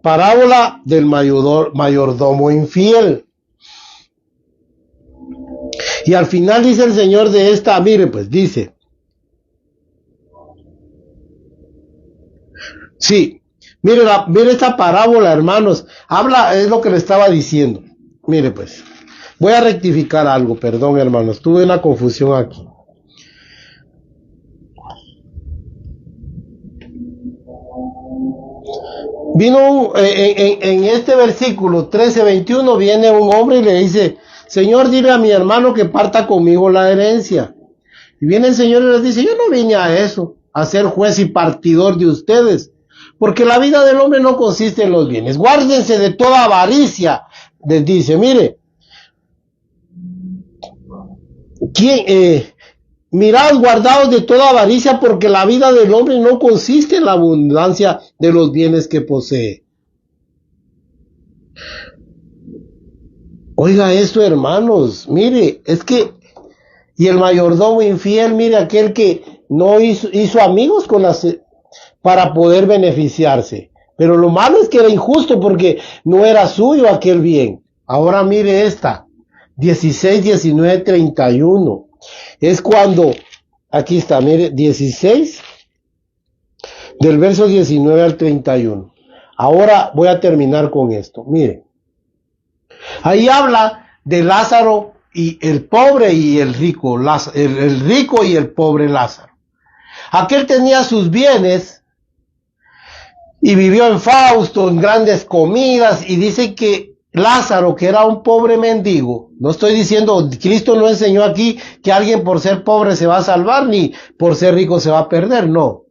parábola del mayordomo infiel. Y al final dice el Señor de esta, mire pues, dice, sí, mire esta parábola, hermanos, es lo que le estaba diciendo. Mire pues, voy a rectificar algo, perdón hermanos, tuve una confusión aquí. Vino en este versículo 13-21, viene un hombre y le dice, Señor, dile a mi hermano que parta conmigo la herencia. Y viene el Señor y les dice, yo no vine a eso, a ser juez y partidor de ustedes, porque la vida del hombre no consiste en los bienes. Guárdense de toda avaricia. Les dice, mire, mirad, guardaos de toda avaricia, porque la vida del hombre no consiste en la abundancia de los bienes que posee. Oiga esto, hermanos, mire, es que, y el mayordomo infiel, mire, aquel que no hizo amigos para poder beneficiarse. Pero lo malo es que era injusto porque no era suyo aquel bien. Ahora mire esta, 16, 19, 31. Es cuando, aquí está, mire, 16, del verso 19 al 31. Ahora voy a terminar con esto, mire. Ahí habla de Lázaro y el pobre y el rico, el rico y el pobre Lázaro. Aquel tenía sus bienes y vivió en Fausto, en grandes comidas, y dice que Lázaro, que era un pobre mendigo, no estoy diciendo, Cristo no enseñó aquí que alguien por ser pobre se va a salvar, ni por ser rico se va a perder, no.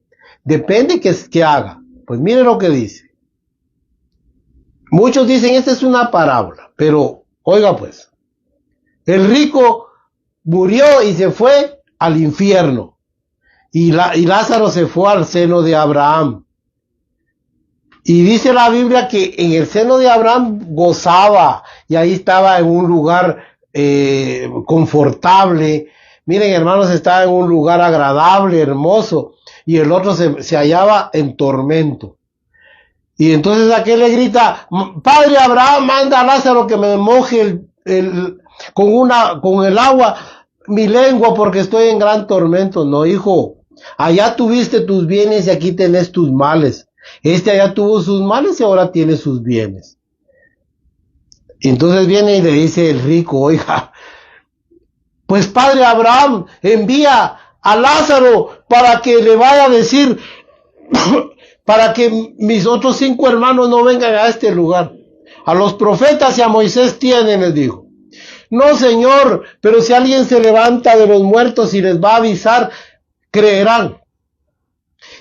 Depende que haga. Pues mire lo que dice. Muchos dicen, esta es una parábola, pero oiga pues, el rico murió y se fue al infierno, y Lázaro se fue al seno de Abraham. Y dice la Biblia que en el seno de Abraham gozaba, y ahí estaba en un lugar confortable. Miren, hermanos, estaba en un lugar agradable, hermoso, y el otro se hallaba en tormento. Y entonces aquel le grita, Padre Abraham, manda a Lázaro que me moje con el agua mi lengua porque estoy en gran tormento. No, hijo, allá tuviste tus bienes y aquí tenés tus males. Allá tuvo sus males y ahora tiene sus bienes. Entonces viene y le dice el rico, oiga, pues Padre Abraham, envía a Lázaro para que le vaya a decir, para que mis otros 5 hermanos no vengan a este lugar. A los profetas y a Moisés tienen, les dijo. No, Señor, pero si alguien se levanta de los muertos y les va a avisar, creerán.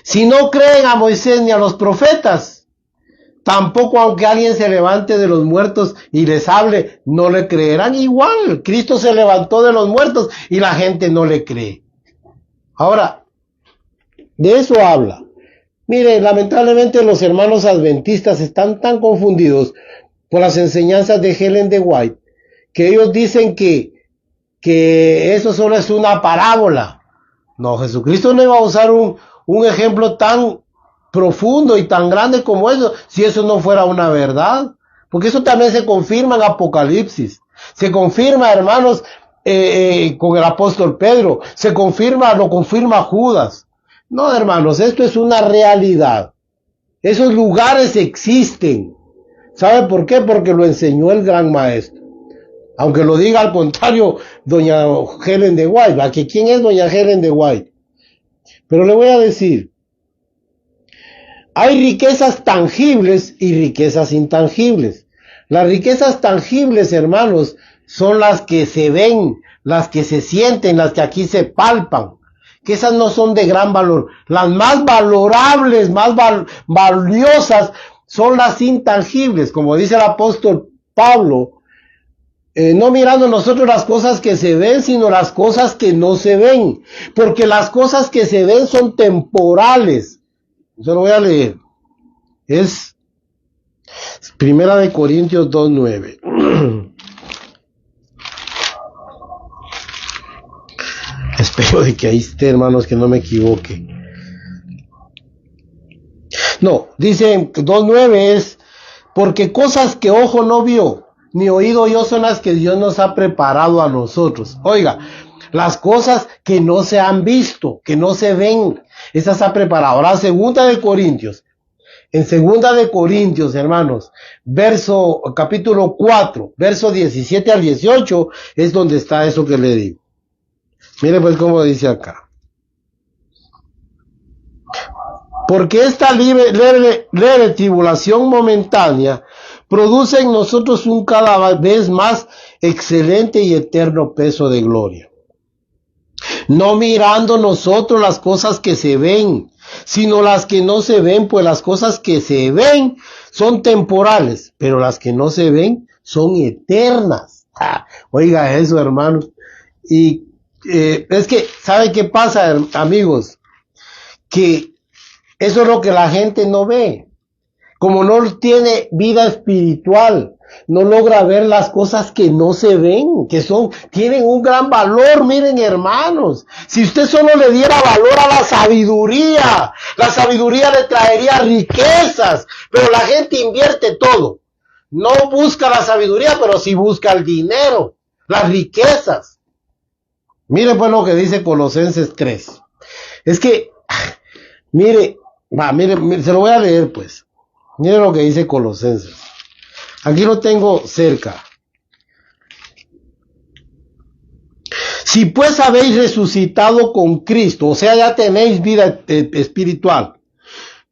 Si no creen a Moisés ni a los profetas, tampoco aunque alguien se levante de los muertos y les hable, no le creerán igual. Cristo se levantó de los muertos y la gente no le cree. Ahora, de eso habla. Mire, lamentablemente los hermanos adventistas están tan confundidos por las enseñanzas de Ellen G. White, que ellos dicen que eso solo es una parábola. No, Jesucristo no iba a usar un ejemplo tan profundo y tan grande como eso, si eso no fuera una verdad. Porque eso también se confirma en Apocalipsis. Se confirma, hermanos, con el apóstol Pedro. Lo confirma Judas. No, hermanos, esto es una realidad. Esos lugares existen. ¿Sabe por qué? Porque lo enseñó el gran maestro. Aunque lo diga al contrario doña Ellen G. White. ¿Quién es doña Ellen G. White? Pero le voy a decir, hay riquezas tangibles y riquezas intangibles. Las riquezas tangibles, hermanos, son las que se ven, las que se sienten, las que aquí se palpan. Que esas no son de gran valor. Las más valorables, más valiosas, son las intangibles, como dice el apóstol Pablo, no mirando nosotros las cosas que se ven, sino las cosas que no se ven, porque las cosas que se ven son temporales. Yo lo voy a leer. Es 1 Corintios 2:9. Espero de que ahí esté, hermanos, que no me equivoque. No, dice 2:9 es, porque cosas que ojo no vio, ni oído oyó son las que Dios nos ha preparado a nosotros. Oiga, las cosas que no se han visto, que no se ven, esas ha preparado. Ahora, en 2 Corintios, hermanos, capítulo 4, verso 17 al 18, es donde está eso que le digo. Mire pues cómo dice acá. Porque esta leve tribulación momentánea produce en nosotros un cada vez más excelente y eterno peso de gloria. No mirando nosotros las cosas que se ven, sino las que no se ven, pues las cosas que se ven son temporales, pero las que no se ven son eternas. Oiga eso, hermanos. Y es que, ¿sabe qué pasa, amigos? Que eso es lo que la gente no ve. Como no tiene vida espiritual, no logra ver las cosas que no se ven, tienen un gran valor. Miren, hermanos, si usted solo le diera valor a la sabiduría le traería riquezas, pero la gente invierte todo. No busca la sabiduría, pero sí busca el dinero, las riquezas. Miren pues lo que dice Colosenses 3. Es que, mire, se lo voy a leer pues. Miren lo que dice Colosenses. Aquí lo tengo cerca. Si pues habéis resucitado con Cristo, o sea, ya tenéis vida espiritual.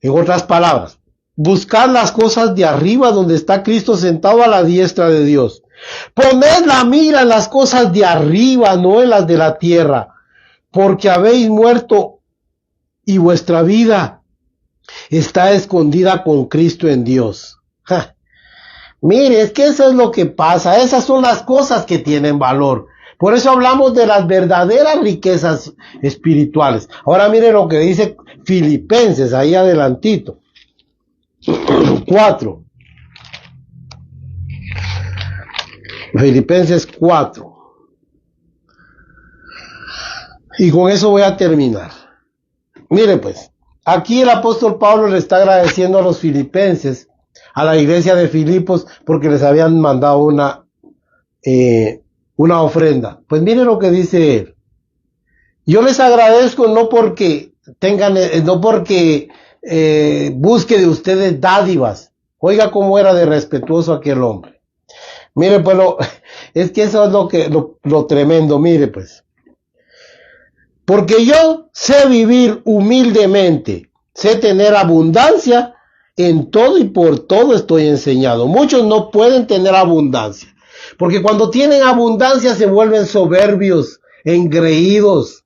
En otras palabras, buscad las cosas de arriba donde está Cristo sentado a la diestra de Dios. Poned la mira en las cosas de arriba, no en las de la tierra, porque habéis muerto y vuestra vida está escondida con Cristo en Dios. Mire, es que eso es lo que pasa. Esas son las cosas que tienen valor. Por eso hablamos de las verdaderas riquezas espirituales. Ahora mire lo que dice Filipenses, ahí adelantito. 4. Filipenses 4. Y con eso voy a terminar. Mire pues, aquí el apóstol Pablo le está agradeciendo a los filipenses, a la iglesia de Filipos, porque les habían mandado una ofrenda. Pues mire lo que dice él. Yo les agradezco no porque busque de ustedes dádivas. Oiga cómo era de respetuoso aquel hombre. Mire pues, es que eso es lo tremendo, mire pues. Porque yo sé vivir humildemente, sé tener abundancia, en todo y por todo estoy enseñado. Muchos no pueden tener abundancia. Porque cuando tienen abundancia se vuelven soberbios, engreídos,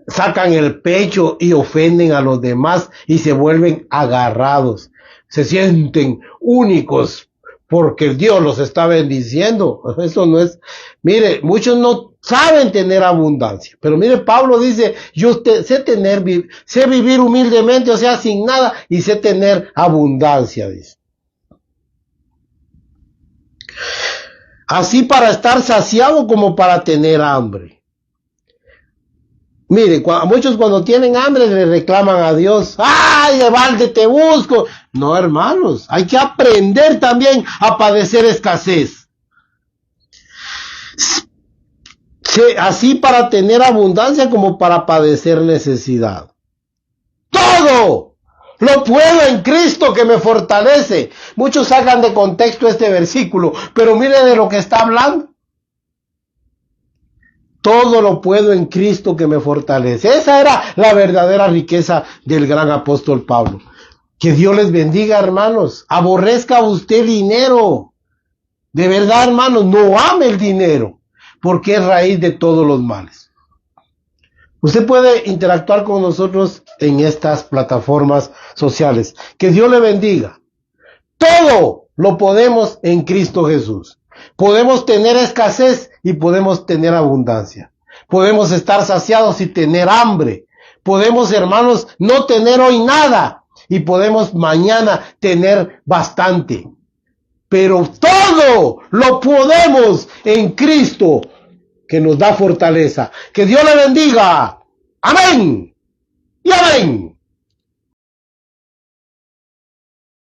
sacan el pecho y ofenden a los demás y se vuelven agarrados. Se sienten únicos porque Dios los está bendiciendo. Eso no es. Mire, muchos no saben tener abundancia. Pero mire, Pablo dice, yo sé vivir humildemente, o sea, sin nada, y sé tener abundancia, dice. Así para estar saciado como para tener hambre. Mire, muchos cuando tienen hambre le reclaman a Dios, ¡ay, de balde te busco! No, hermanos, hay que aprender también a padecer escasez. Así para tener abundancia como para padecer necesidad. ¡Todo! Lo puedo en Cristo que me fortalece. Muchos sacan de contexto este versículo, pero mire de lo que está hablando. Todo lo puedo en Cristo que me fortalece. Esa era la verdadera riqueza del gran apóstol Pablo. Que Dios les bendiga, hermanos. Aborrezca usted el dinero. De verdad, hermanos, no ame el dinero, porque es raíz de todos los males. Usted puede interactuar con nosotros en estas plataformas sociales. Que Dios le bendiga. Todo lo podemos en Cristo Jesús. Podemos tener escasez y podemos tener abundancia. Podemos estar saciados y tener hambre. Podemos, hermanos, no tener hoy nada y podemos mañana tener bastante. Pero todo lo podemos en Cristo que nos da fortaleza. Que Dios le bendiga. Amén y amén.